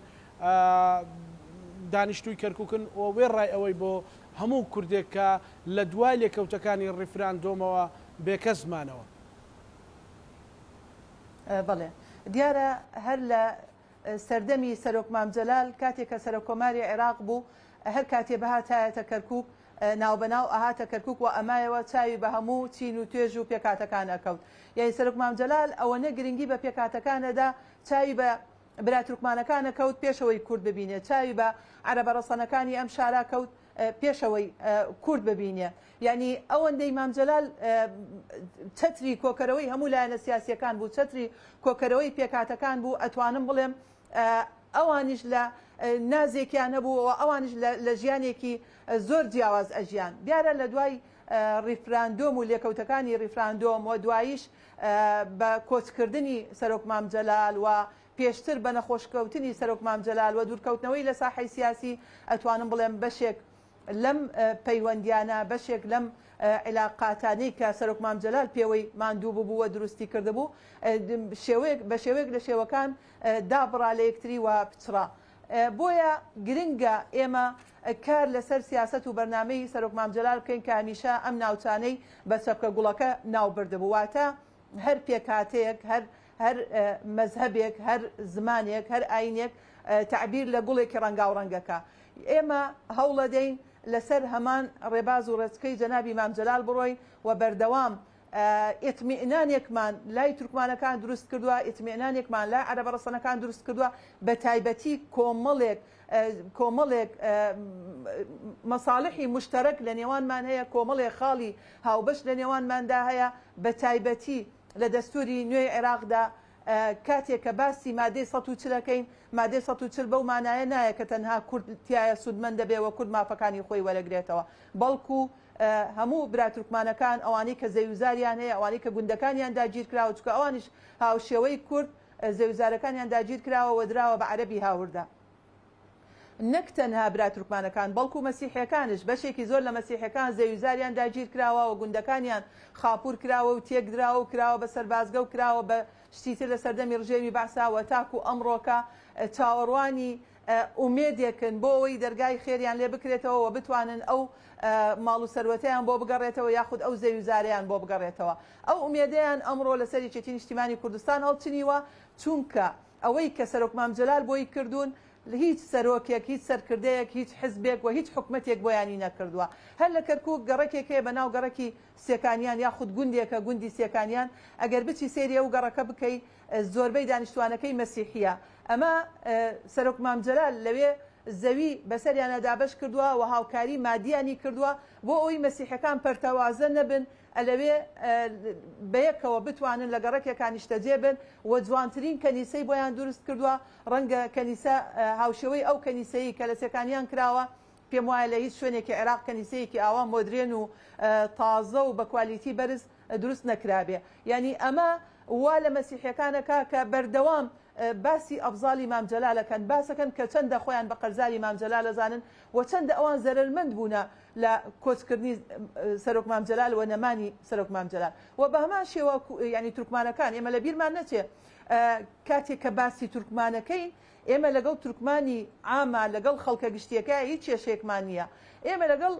دانیشتووی کەرکووکن و وێ ڕای ئەوەی بۆ هەموو کوردێک کە لە دوای لێکەوتەکانی ڕیفراندۆمەوە بێکەس زمانەوە. بەڵێ دیارە هەر لە سەردەمی سەرۆک مامجەلال کاتێک کە سەرۆکۆماری عێراق بوو هەر کاتێ بەهاتایەتە کەرکووک ناوبەناو ئاهاتە کەرکووک و ئەمایەوە چاوی بە هەموو چین و توێژ و پێکاتەکان ئەکەوت. یعنی سەرۆک مامجەلال ئەوەنە گرنگی بە پێکاتەکانەدا چاوی بە برا تورکمانەکانە کەوت پێشەوەی کورد ببینێ، چاوی بە عەرەبە ڕەسەنەکانی ئەم شارا کەوت پێشەوەی کورد ببینێ. یعنی ئەوەندەی مامجەلال چەتری کۆکەرەوەی هەموو لایەنە سیاسیەکان بوو، چەتری کۆکەرەوەی پێکاتەکان بوو. ئەتوانم بڵێم ئەوانیش لە نازێکیان نەبووەوە، ئەوانش لە ژیانێکی زۆر جیاواز ئەژیان. دیارە لە دوای ریفراندۆم و لێکەوتەکانی ریفراندۆم و دواییش بە کۆچکردنی سەرۆک مامجەلال و پێشتر بە نەخۆشکەوتنی سەرۆک مامجەلال و دوورکەوتنەوەی لە ساحەی سیاسی ئەتوانم بڵێم بەشێک لەم پەیوەندیانە، بەشێک لەم علاقاتانەی کە سەرۆک مامجەلال پێوەی ماندوو بوو و دروستی کردبوو بە شێوەیەک لە شێوەکان دابڕا لە یەکتری و پچڕا. بۆیە گرنگە ئێمە کار لەسەر سیاست و بەرنامەی سەرۆک مامجەلال بکەین کە هەمیشە ئەم ناوچانەی بە چەپکە گوڵەکە ناو بردبوو، واتە هەر پێکاتەیەک هەر مەزهبێک هەر زمانێک هەر ئاینێک تعبیر لە گوڵێکی ڕەنگا و ڕەنگەکە. ئێمە هەوڵە دەین لەسەر هەمان ڕێباز و ڕێچکەی جەنابی مامجەلال بڕۆین و بەردەوام ئیتمیئنانێکمان لای تورکمانەکان دروست کردووە، ئیتمیئنانێکمان لای عەرەبە ڕەسەنەکان دروست کردووە، بە تایبەتی کۆمەڵێک مەساڵحی مشتەرەک لە نێوانمان هەیە، کۆمەڵێک خاڵی هاوبەش لە نێوانماندا هەیە، بە تایبەتی لە دەستوری نوێی عێراقدا کاتێک کە باسی مادەی 140ەکەین مادەی 140 بەو مانایە نایە کە تەنها کورد تایە سوودمەند دەبێ و کورد مافەکانی خۆی وەرەگرێتەوە، بەڵکو هەموو برا تورکمانەکان ئەوانەی کە زەویزاریان هەیە، ئەوانەی کە گوندەکانیان داگیر کراوە، چکە ئەوانیش هاوشێوەی کورد زەویزارەکانیان داگیر کراوە و دراوە بە عەرەبی هاوردا. نەک تەنها برا تورکمانەکان بەڵکو مەسیحیەکانش بەشێکی زۆر لە مەسیحیەکان زەویزاریان داگیر کراوە و گوندەکانیان خاپور کراوە و تێکدراوە و کراوە بە سەربازگە و کراوە بە شتیتر لە سەردەمی ڕژێمی بەعساوە تاکو ئەمڕۆکە چاوەڕوانی ئومێدێکن بۆ ئەوەی دەرگای خێریان لێ بکرێتەوە و بتوانن ئەو ماڵ و سەروەتەیان بۆ بگەڕێتەوە یاخود ئەو زەویزاریان بۆ بگەڕێتەوە. ئەو ئومێدەیان ئەمڕۆ لەسەر یەکێتی نیشتیمانی کوردستان هەڵچنیوە، چونکە ئەوەی کە سەرۆک مامجەلال بۆی کردوون هیچ سەرۆکێک، هیچ سەرکردەیەک، هیچ حزبێک و هیچ حکومەتێک بۆیانی نەکردووە. هەر لە کەرکووک گەڕەکێک هەیە بە ناو گەڕەکی سێکانیان یاخود گوندێکە گوندی سێکانیان، ئەگەر بچی سێریە و گەڕەکە بکەی زۆربەی دانیشتوانەکەی مەسیحیە. ئەمە سەرۆک مامجەلال لەوێ زەوی بەسەریانە دابەش کردووە و هاوکاری مادیانی کردووە بۆ ئەوی مەسیحەکان پەرتەوازە نەبن، ئەلەوێ بەیەکەوە بتوانن لە گەڕەکێکانی شتەجێ بن و جوانترین کەنیسەی بۆیان دروست کردووە. ڕەنگە کەنیسە هاوشێوەی ئەو کەنیسەی کە لە سێکانیان کراوە پێم وایە لە هیچ شوێنێکی عێراق کەنیسەیەکی ئاوا مۆدرێن و تازە و بە کوالیتی بەرز دروست نەکرابێ. یعنی ئەمە وا لە مەسیحیەکانەکە کە بەردەوام باسی ئەفزالی مامجەلالەکەن، باسەکەن کە چەندە خۆیان بە قەرزاری مامجەلال ئەزانن و چەندە ئەوان زەرمەند بوونە لە کۆچکردنی سەرۆک مامجەلال و نەمانی سەرۆک مامجەلال و بە هەمان شێوە ینی تورکمانەکان ئێمە لە بیرمان نەچێ کاتێک کە باسی تورکمانەکەین ئێمە لەگەڵ تورکمانی عامە لەگەڵ خەڵکە گشتیەکە هیچ کێشەیەکمان نییە. ئێمە لەگەڵ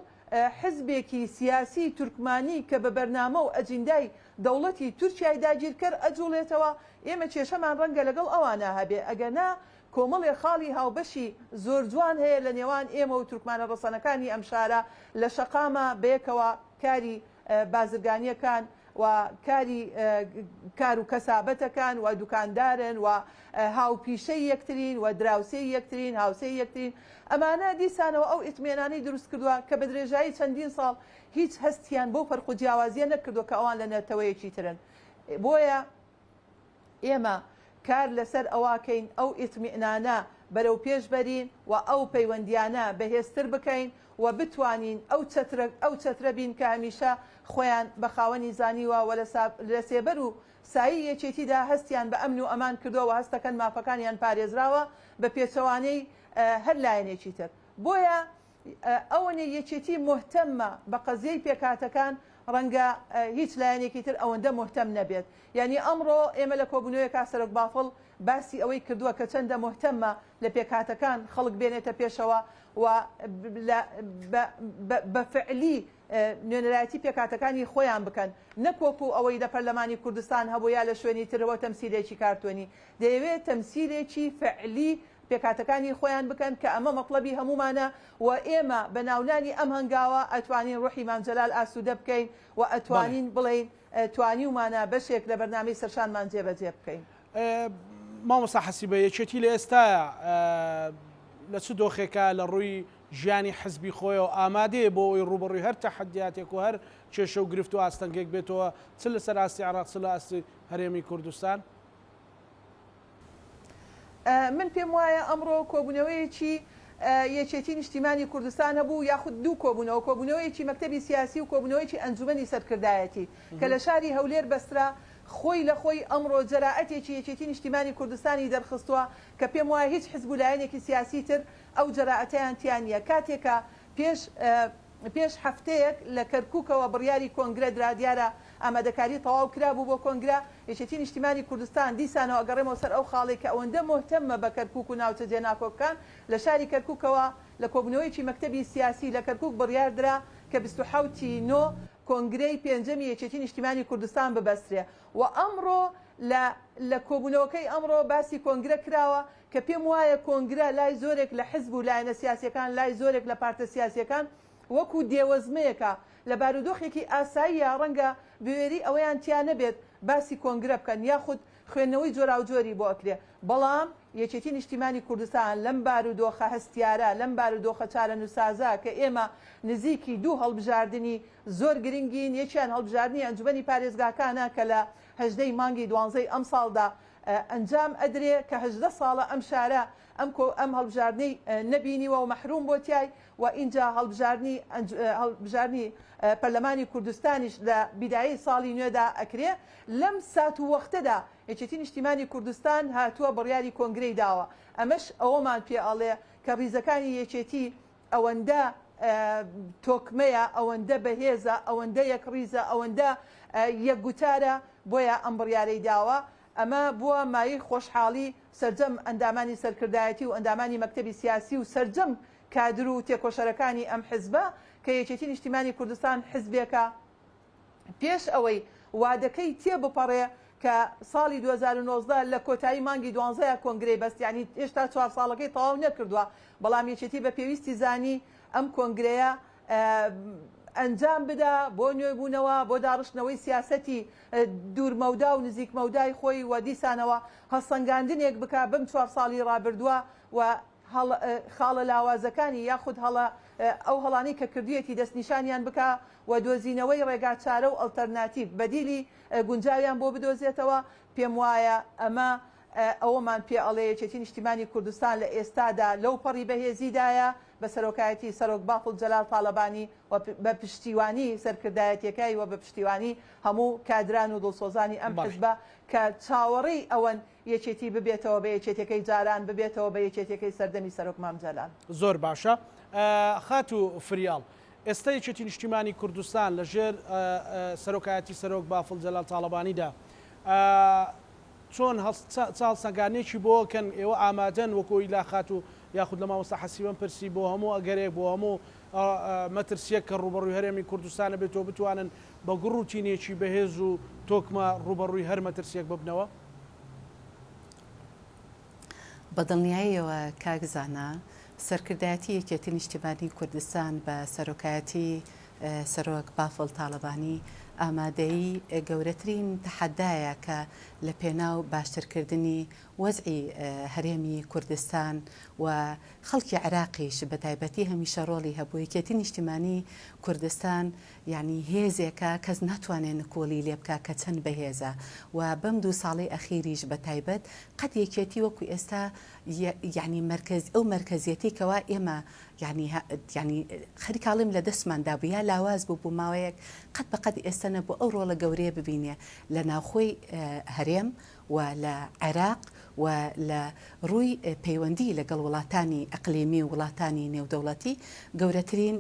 حزبێکی سیاسی تورکمانی کە بە بەرنامە و ئەجندای دەوڵەتی تورکیای داگیرکەر ئەجوڵێتەوە ئێمە کێشەمان ڕەنگە لەگەڵ ئەوانە هەبێ، ئەگەنا کۆمەڵێ خاڵی هاوبەشی زۆر جوان هەیە لە نێوان ئێمە و تورکمانە ڕەسەنەکانی ئەم شارە لە شەقامە بەیەکەوە کاری بازرگانیەکان و کار و کەسابەتەکان و دوکاندارن و هاوپیشەی یەکترین و دراوسێی یەکترین هاوسێی یەکترین ئەمانە دیسانەوە ئەو ئیتمێنانەی دروست کردووە کە بە درێژایی چەندین ساڵ هیچ هەستیان بۆ فەرق و جیاوازیە نەکردووە کە ئەوان لە نەتەوەیەکی ترن بۆیە ئێمە کار لەسەر ئەواکەین ئەو ئیتمێنانە بەرەو پێش بەرین و ئەو پەیوەندیانە بەهێزتر بکەین و بتوانین ئەو چەترە بین کە هەمیشە خۆیان بە خاوەنی زانیوە و لە سێبەر و سایی یەکێتیدا هەستیان بە ئەمن و ئەمان کردەوە هەستەکەن مافەکانیان پارێزراوە بە پێچەوانەی هەر لایەنێکی تر بۆیە ئەوەنێ یەکێتی مهتەممە بە قەزیەی پێکاتەکان ڕەنگە هیچ لایەنێکی تر ئەوەندە مهتەم نەبێت یعنی ئەمڕۆ ئێمە لە کۆبوونەوەی کاسەرۆک بافڵ باسی ئەوەی کردووە کە چەندە مهتەممە لە پێکاتەکان خەڵک بێنێتە پێشەوە و بەفعلی نوێنەرایەتی پێکاتەکانی خۆیان بکەن نەکۆکو ئەوەی لە پەرلەمانی کوردستان هەبوو یا لە شوێنی ترەوە تەمسیلێکی کارتۆنی دەیەوێت تەمسیلێکی فعلی پێکاتەکانی خۆیان بکەن کە ئەمە مەطلبی هەمومانە و ئێمە بە ناونانی ئەم هەنگاوە ئەتوانین ڕوحی مام جەلال ئاسوودە بکەین و ئەتوانین بڵێین توانیومانە بەشێک لە بەرنامەی سەرشانمان جێبەجێ بکەین. مامۆستا حەسیبە یەکێتی لە ئێستاە لە چ دۆخێکە لە ڕووی ژیانی حزبی خۆیەوە ئامادەیە بۆ ئەوی ڕوبەڕووی هەر تەحەدیاتێک و هەر کێشە و گرفت و ئاستەنگێک بێتەوە چ لەسەر ئاستی عێراق چ لە ئاستی هەرێمی کوردستان؟ من پێم وایە ئەمڕۆ کۆبوونەوەیەکی یەکێتی نیشتیمانی کوردستان هەبوو یاخود دوو کۆبوونەوەیەکی مەکتەبی سیاسی و کۆبوونەوەیەکی ئەنجومەنی سەرکردایەتی کە لە شاری هەولێر بەسترا خۆی لە خۆی ئەمڕۆ جەراعەتێکی یەکێتی نیشتیمانی کوردستانی دەرخستووە کە پێم وایە هیچ حیزبولایەنێکی سیاسی تر ئەو جەراعەتەیان تیان نییە کاتێکە پێش هەفتەیەک لە کەرکووکەوە بڕیاری کۆنگرە درا دیارە ئامادەکاری تەواو کرابوو بۆ کۆنگرە یەکێتی نیشتیمانی کوردستان دیسانەوە ئەگەڕێمەوە سەر ئەو خاڵێک کە ئەوەندە مهتەممە بە کەرکووک و ناوچە جێناکۆکان لە شاری کەرکووکەوە لە کۆبوونەوەیکی مەکتەبی سیاسی لە کەرکووک بڕیار درا کە 27 کۆنگرەی پێنجەمی یەکێتی نیشتیمانی کوردستان ببەسترێ و ئەمڕۆ لە کۆبوونەوەکەی ئەمڕۆ باسی کۆنگرە کراوە کە پێم وایە کۆنگرە لای زۆرێک لە حزب و لایەنە سیاسیەکان لای زۆرێک لە پارتە سیاسیەکان وەکو دێوەزمەیەکە لە بارودۆخێکی ئاساییە ڕەنگە بوێری ئەوەیان تیان نەبێت باسی کۆنگرە بکەن یاخود خوێندنەوەی جۆرا و جۆری بۆ ئەکرێ بەڵام یەکێتی نیشتیمانی کوردستان لەم بارودۆخە هەستیارە لەم بارودۆخە چارەنووسازە کە ئێمە نزیکی دوو هەڵبژاردننی زۆر گرنگین یەکیان هەڵبژاردننی ئەنجومەنی پارێزگاکانە کە لە 18 مانگی 12 ئەم ساڵدا ئەنجام ئەدرێ کە 18 ساڵە ئەم شارە ئەم هەڵبژاردنەی نەبینیوە و مەحروم بۆ تای و اینجا هەڵبژاردننی پەرلەمانی کوردستانیش لە بیدایی ساڵی نوێدا ئەکرێ لەم سات و وەختەدا یەکێتی نیشتیمانی کوردستان هاتووە بڕیاری کۆنگرەی داوە ئەمەش ئەوەمان پێ ئاڵێ کە ڕیزەکانی یەکێتی ئەوەندە تۆکمەیە ئەوەندە بەهێزە ئەوەندە یەک ڕیزە ئەوەندە یەکگوتارە بۆیە ئەم بڕیارەی داوە ئەمە بووە مای خۆشحاڵی سەرجەم ئەندامانی سەرکردایەتی و ئەندامانی مەکتەبی سیاسی و سەرجەم کادر و تێکۆشەرەکانی ئەم حزبە کە یەکێتی نیشتیمانی کوردستان حزبێکە پێش ئەوەی وادەکەی تێبپەڕێ کە ساڵی 2019 لە کۆتایی مانگی 12 کۆنگرەی بەستیانی هێشتا 4 ساڵەکەی تەواو نەکردووە بەڵام یەکێتی بە پێویستی زانی ئەم کۆنگرەیە ئەنجام بدا بۆ نوێبوونەوە بۆ داڕشتنەوەی سیاسەتی دوورمەودا و نزیکمەودای خۆی و دیسانەوە هەڵسەنگاندنێک بکە بم 4 ساڵی ڕابردووە و خاڵە لاوازەکانی یاخود ئەو هەڵانی کە کردویەتی دەستنیشانیان بکە و دۆزینەوەی ڕێگا چارە و ئەڵتەرناتیڤ بەدیلی گونجاویان بۆ بدۆزێتەوە پێم وایە ئەمە ئەوەمان پێ ئەڵێ یەکێتی نیشتیمانی کوردستان لە ئێستادا لەو پەڕی بەهێزیدایە بە سەرۆکایەتی سەرۆک باقل جەلال تاڵەبانی و بە پشتیوانی سەرکردایەتیەکەی و بە پشتیوانی هەموو کادران و دڵسۆزانی ئەم حزبە کە چاوەڕێی ئەوەن یەکێتی ببێتەوە بە یەکێتەکەی جاران ببێتەوە بە یەکێتەکەی سەردەمی سەرۆک مام جەلال. زۆر باشە. خات و فریاڵ ئێستا یەکێتی نیشتیمانی کوردستان لەژێر سەرۆکایەتی سەرۆک باقل جەلال تاڵەبانیدا چۆن چاڵ سەنگانێکی بۆکەن ئێوە ئامادەن وەکۆی لا خات و یاخود لە مامۆستا حەسیبەم پرسی بۆ هەموو ئەگەرێک بۆ هەموو مەترسیەک کە ڕوبەڕووی هەرێمی کوردستانە بێتەوە بتوانن بە گڕوتینێکی بەهێز و تۆکمە ڕوبەڕووی هەر مەترسیەک ببنەوە؟ بەدڵنیاییەوە کاگزانە سەرکردایەتی یەکێتی نیشتیمانی کوردستان بە سەرۆکایەتی سەرۆک باقل تاڵەبانی ئامادەی گەورەترین تەحەدایە کە لە پێناو باشترکردنی وەزعی هەرێمی کوردستان و خەڵکی عێراقیش بە تایبەتی هەمیشە ڕۆڵی هەبوو. یەکێتی نیشتیمانی کوردستان یعنی هێزێکە کەس ناتوانێت نکۆڵی لێ بکە کە چەند بەهێزە و بەم 2 ساڵی ئەخیریش بە تایبەت قەت یەکێتی وەکو ئێستا یعنی ئەو مرکزیەتی کەوا ئێمە ینی خەریکاڵیم لە دەستماندا بوو یا لاواز بوو بوو ماوەیەک قەت بەقەت ئێستا نەبوو ئەو ڕۆڵە گەورەیە ببینێ لە ناوخۆی هەرێم و لە عێراق و لە ڕووی پەیوەندی لەگەڵ وڵاتانی ئەقلیمی و وڵاتانی نێودەوڵەتی گەورەترین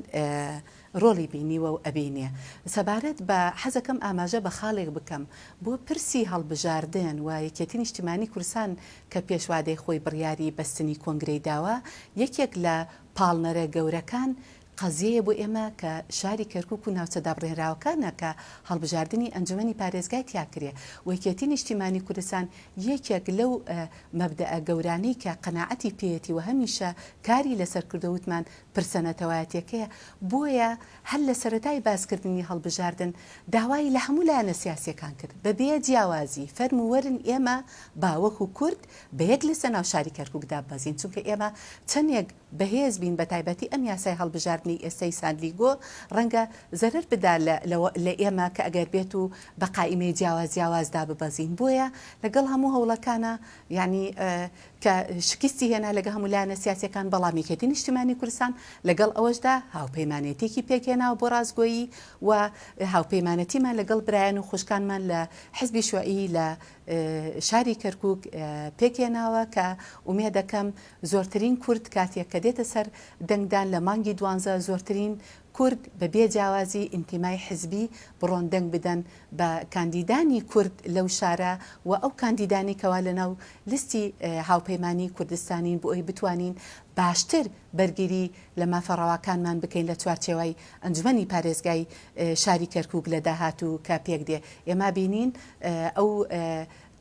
ڕۆڵی بینیوە و ئەبینێ. سەبارەت بە حەزەکەم ئاماژە بە خاڵێک بکەم بۆ پرسی هەڵبژاردن و یەکێتی نیشتیمانی کوردستان کە پێشوادەی خۆی بڕیاری بەستنی کۆنگرەی داوە یەکێک لە پاڵنەرە گەورەکان قەزیەیە بۆ ئێمە کە شاری کەرکووک و ناوچە دابڕێنراوەکانە کە هەڵبژاردننی ئەنجومەنی پارێزگای تیاکرێ و یەکێتی نیشتیمانی کوردستان یەکێک لەو مەبدەئە گەورانەی کە قەناعەتی پێێتی و هەمیشە کاری لەسەر کردەوتمان پرسەنەتەوایەتەکەیە بۆیە هەر لە سەرەتای باسکردنی هەڵبژاردن داوای لە هەموو لایەنە سیاسیەکان کرد بەبێ جیاوازی فەرمووەرن ئێمە باوەکو کورد بەیەک لەسەر ناو شاری کەرکووکدا بەزین چونکە ئێمە چەندێک بەهێز بین بە تایبەتی ئەم یاسای هەڵبژاردننی ئێستای ساندلیگۆ ڕەنگە زەرر بدا لە ئێمە کە ئەگەر بێت و بە قائیمەی جیاوازدا ببەزین بۆیە لەگەڵ هەموو هەوڵەکانە ینی کە شکستی هێنا لەگە هەموو لایەنە سیاسیەکان بەڵام یەکێتی نیشتیمانی کوردستان لەگەڵ ئەوەشدا هاوپەیمانێتێکی پێکێناوە بۆ ڕازگۆیی و هاوپەیمانەتیمان لەگەڵ برایەن و خوشکانمان لە حزبی شوعی لە شاری کەرکووک پێکێناوە کە ئومێ دەکەم زۆرترین کورد کاتێک کە دێتە سەر دەنگدان لە مانگی 12 زۆرترین کورد بە بێجیاوازی ئینتیمای حزبی بڕۆن دەنگ بدەن بە کاندیدانی کورد لەو شارە و ئەو کاندیدانی کەوا لەناو لستی هاوپەیمانی کوردستانین بۆ ئەوی بتوانین باشتر بەرگری لە مافەڕەواکانمان بکەین لە چوارچێوەی ئەنجومەنی پارێزگای شاری کەرکووک لە داهاتوو کە پێک دێ ئێمە بینین ئەو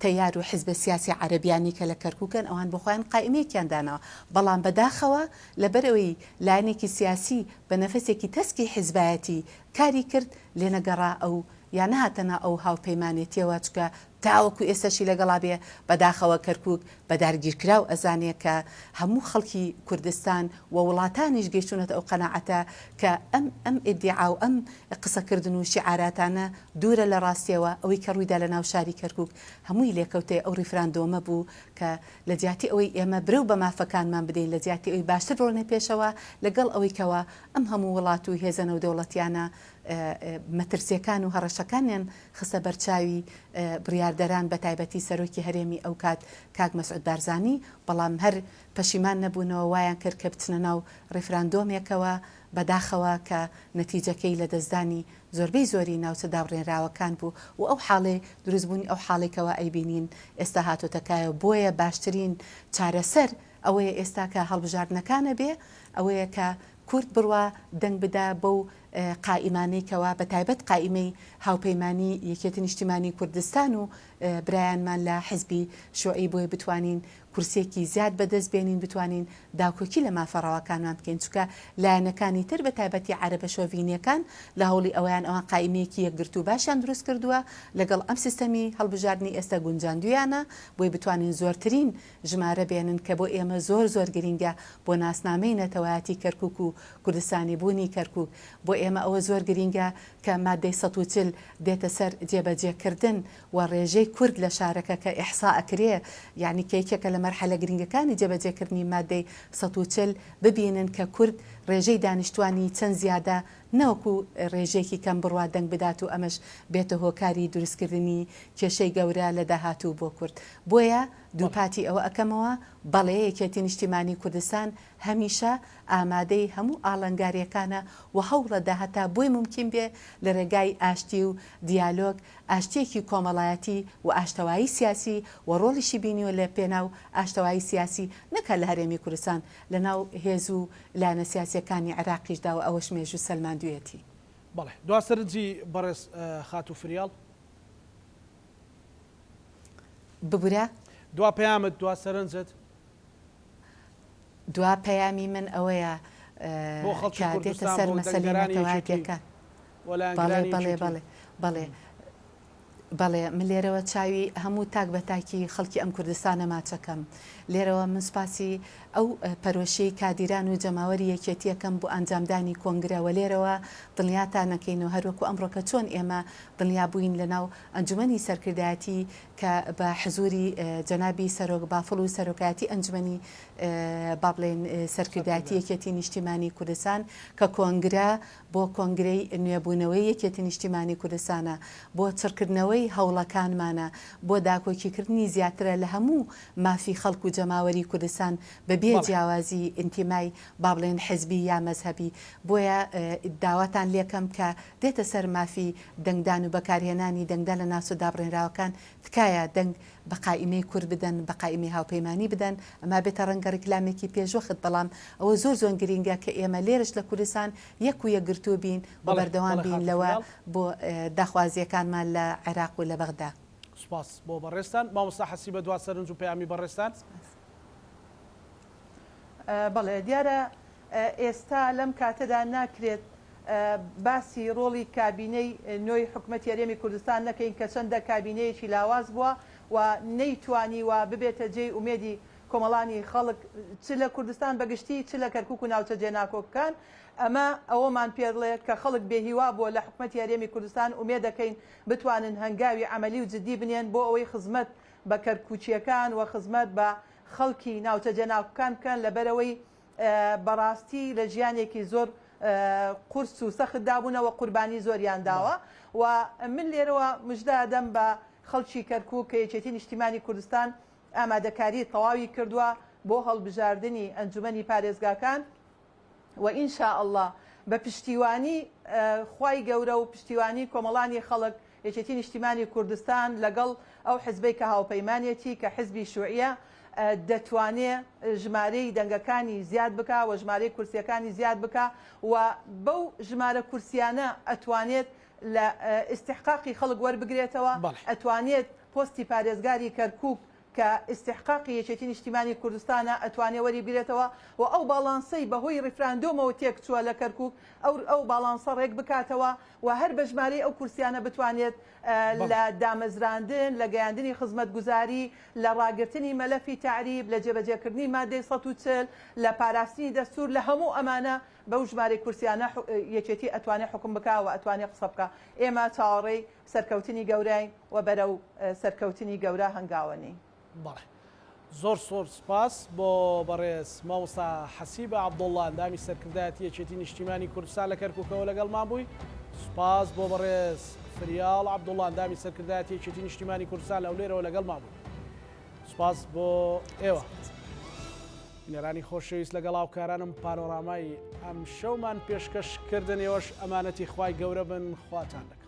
تەیار و حزب سیاسی عەرەبیانی کە لە کەرکووکن ئەوان بخۆیان قائیمەیەکیان دانەوە بەڵام بەداخەوە لەبەرەوەی لایەنێکی سیاسی بە نەفەسێکی تەسکی حیزبایەتی کاری کرد لێ نەگەڕا ئەو یا نهاتەنە ئەو هاوپەیمانێتیەوە چکە تاوەکو ئێستاشی لەگەڵا بێ بەداخەوە کەرکووک بە دارگیرکرا و ئەزانێت کە هەموو خەڵکی کوردستان و وڵاتانیش گەیشتونەتە ئەو قەناعەتە کە ئەم ئیدعا و ئەم قسەکردن و شیعاراتانە دوورە لە ڕاستیەوە ئەوەی کە ڕوویدا لە ناو شاری کەرکووک هەمووی لێکەوتێ ئەو ریفراندۆمە بوو کە لە جیاتی ئەوەی ئێمە برەو بە مافەکانمان بدەین لە جیاتی ئەوی باشتر ڕۆنێ پێشەوە لەگەڵ ئەوەی کەوە ئەم هەموو وڵات و هێزە نەودەوڵەتیانە مەترسیەکان و هەڕەشەکانیان خستە بەرچاوی بڕیاردەران بە تایبەتی سەرۆکی هەرێمی ئەو کات کاک مەسعود بارزانی بەڵام هەر پەشیمان نەبوونەوە وایان کرد کە بچنە ناو ڕیفراندۆمێکەوە بەداخەوە کە نەتیجەکەی لە دەستدانی زۆربەی زۆری ناوچە دابڕێنراوەکان بوو و ئەو حاڵێ دروستبوونی ئەو حاڵێکەوە ئەیبینین ئێستا هاتۆتەکایە بۆیە باشترین چارەسەر ئەوەیە ئێستا کە هەڵبژاردنەکانە بێ ئەوەیە کە کورد بڕوا دەنگ بدا بەو قائیمانەیەکەوە بە تایبەت قائیمەی هاوپەیمانی یەکێتی نیشتیمانی کوردستان و برایانمان لە حزبی شوعی بۆی بتوانین کورسێکی زیاد بەدەست بێنین بتوانین داوکۆکی لە مافەڕەواکانمان بکەین چونکە لایەنەکانی تر بە تایبەتی عەرەبە شۆڤینیەکان لە هەوڵی ئەویان ئەوان قائیمەیەکی یەکگرت و باشیان دروست کردووە لەگەڵ ئەم سیستەمی هەڵبژاردننی ئێستا گونجاندویانە بۆی بتوانین زۆرترین ژمارە بێنن کە بۆ ئێمە زۆر گرینگە بۆ ناسنامەی نەتەوایەتی کەرکووک و کوردستانی بوونی کەرکووک بۆ ئێمە ئەوە زۆر گرینگە کە مادەی 140 دێتە سەر جێبەجێکردن و ڕێژەی کورد لە شارەکە کە ئیحسا ئەکرێ یعنی کەیکێکە لە مەرحەلە گرنگەکانی جێبەجێکردنی مادەی 140 ببینن کە کورد ڕێژەی دانیشتوانی چەند زیادە نەوەکو ڕێژێکی کەم بڕوا دەنگ بدات و ئەمەش بێتە هۆکاری دروستکردنی کێشەی گەورە لە داهاتوو بۆ کورد بۆیە دووپاتی ئەوە ئەەکەمەوە بەڵێ یەکێتی نیشتیمانی کوردستان هەمیشە ئامادەی هەموو ئاڵنگاریەکانە و هەوڵە داهەتا بۆی ممکن بێ لە ڕێگای ئاشتی و دیالۆگ ئاشتێکی کۆمەڵایەتی و ئاشتەوایی سیاسی و ڕۆڵیشی بینیوە لە پێناو ئاشتەوایی سیاسی نەکە لە هەرێمی کوردستان لە ناو هێز و لایەنە سیاسیەکانی عێراقیشدا و ئەوەش مێژ و سەلماندوێتی. بەڵێ دواسەرجی بەڕێز خاتو فریاڵ ببورە دوا پەیامت دوا سەرنجت دوا پەیامی من ئەوەیە کە دێتە سەر مەسەلەی نەتەوایەتیەکان بەڵێ بەڵێ بەڵێ من لێرەوە چاوی هەموو تاک بە تاکی خەڵکی ئەم کوردستانە ماچەکەم لێرەوە من سپاسی ئەو پەرۆشەی کادیران و جەماوەری یەکێتیەکەم بۆ ئەنجامدانی کۆنگرەوە لێرەوە دڵنیاتان نەکەین و هەروەکو ئەمڕۆکە چۆن ئێمە دڵنیا بووین لەناو ئەنجومەنی سەرکردایەتی کە بە حزوری جەنابی سەرۆک بافڵ و سەرۆکایەتی ئەنجومەنی با بڵێن سەرکردایەتی یەکێتی نیشتیمانی کوردستان کە کۆنگرە بۆ کۆنگرەی نوێبوونەوەی یەکێتی نیشتیمانی کوردستانە بۆ چڕکردنەوەی هەوڵەکانمانە بۆ داکۆکیکردنی زیاترە لە هەموو مافی خەڵک و جەماوەری کوردستان بەبێ جیاوازی ئینتیمای با بڵێن حزبی یا مەزهبی بۆیە داواتان لێکەم کە دێتە سەر مافی دەنگدان و بەکارهێنانی دەنگدان لە ناوچە دابڕێنراوەکان تکایە دەنگ بە قائیمەی کورد بدەن بە قائیمەی هاوپەیمانی بدەن ئەما بێتە ڕەنگە ڕیکلامێکی پێشوەخت بەڵام ئەوە زۆر گرینگە کە ئێمە لێرش لە کوردستان یەک و یەکگرتوو بین بۆ بەردەوام بین لەوە بۆ داخوازیەکانمان لە عێراق و لە بەغدا. سپاس بۆ بەڕێستان مامۆستا حەسیبە دوا سەرنج و پەیامی بەڕێستان. بەڵێ دیارە ئێستا لەم کاتەدا ناکرێت باسی ڕۆڵی کابینەی نوێی حکوومەتی هەرێمی کوردستان نەکەین کە چەندە کابینەیەکی لاواز بووە و نەیتوانی و ببێتە جێی ئومێدی کۆمەڵانی خەڵک چ لە کوردستان بەگشتی چ لە کەرکووک و ناوچە جێناکۆکەکان ئەمە ئەوەمان پێڵێت کە خەڵک بێهیوا بووە لە حکوومەتی هەرێمی کوردستان ئومێد دەکەین بتوانن هەنگاوی عملی و جدی بنێن بۆ ئەوەی خزمەت بە کەرکووچیەکان و خزمەت بە خەڵکی ناوچە جێناکۆکان بکەن لەبەرەوەی بەڕاستی لە ژیانێکی زۆر قورس و سەخت دابوونەوە قوربانی زۆریان داوە و من لێرەوە مژدا دەم بە خەڵکی کەرکووک کە یەکێتی نیشتیمانی کوردستان ئامادەکاری تەواوی کردووە بۆ هەڵبژاردننی ئەنجومەنی پارێزگاکان و ئینشاء الله بە پشتیوانی خوای گەورە و پشتیوانی کۆمەڵانی خەڵک یەکێتی نیشتیمانی کوردستان لەگەڵ ئەو حزبەی کە هاوپەیمانێتی کە حزبی شوعیە دەتوانێت ژمارەی دەنگەکانی زیاد بکە و ژمارەی کورسیەکانی زیاد بکە و بەو ژمارە کورسیانە ئەتوانێت لە ئیستحقاقی خەڵک وەربگرێتەوە ئەتوانێت پۆستی پارێزگاری کەرکووک کە ئیستحقاقی یەکێتی نیشتیمانی کوردستانە ئەتوانێت وەری بگرێتەوە و ئەو باڵانسەی بەهۆی ڕیفراندۆمەوە تێک چووە لە کەرکووک ئەو باڵانسە ڕێک بکاتەوە و هەر بە ژمارەی ئەو کورسیانە بتوانێت لە دامەزراندن لە گەیاندنی خزمەتگوزاری لە ڕاگررتنی مەلەفی تعریب لە جێبەجێکردنی مادەی 140 لە پاراستنی دەستور لە هەموو ئەمانە بەو ژمارەی کورسیانە یەکێتی ئەتوانێت حکم بکە و ئەتوانێت قسە بکە ئێمە چاوەڕێی سەرکەوتنی گەورەین و بەرەو سەرکەوتنی گەورە هەنگاوەنی. بەڵێ زۆر سپاس بۆ بەڕێز مامۆستا حەسیبە عەبدوڵڵا ئەندامی سەرکردایەتی یەکێتی نیشتیمانی کوردستان لە کەرکووکەوە لەگەڵمان بووی. سپاس بۆ بەڕێز فریاڵ عەبدوڵڵا ئەندامی سەرکردایەتی یەکێتی نیشتیمانی کوردستان لە ئەولێرەوە لەگەڵمان بووی. سپاس بۆ ئێوە بینەرانی خۆشەویست لەگەڵ هاوکارانم پانۆرامای ئەم شەومان پێشکەشکردن ئێوەش ئەمانەتی خوای گەورە بن خواتان دەکەم.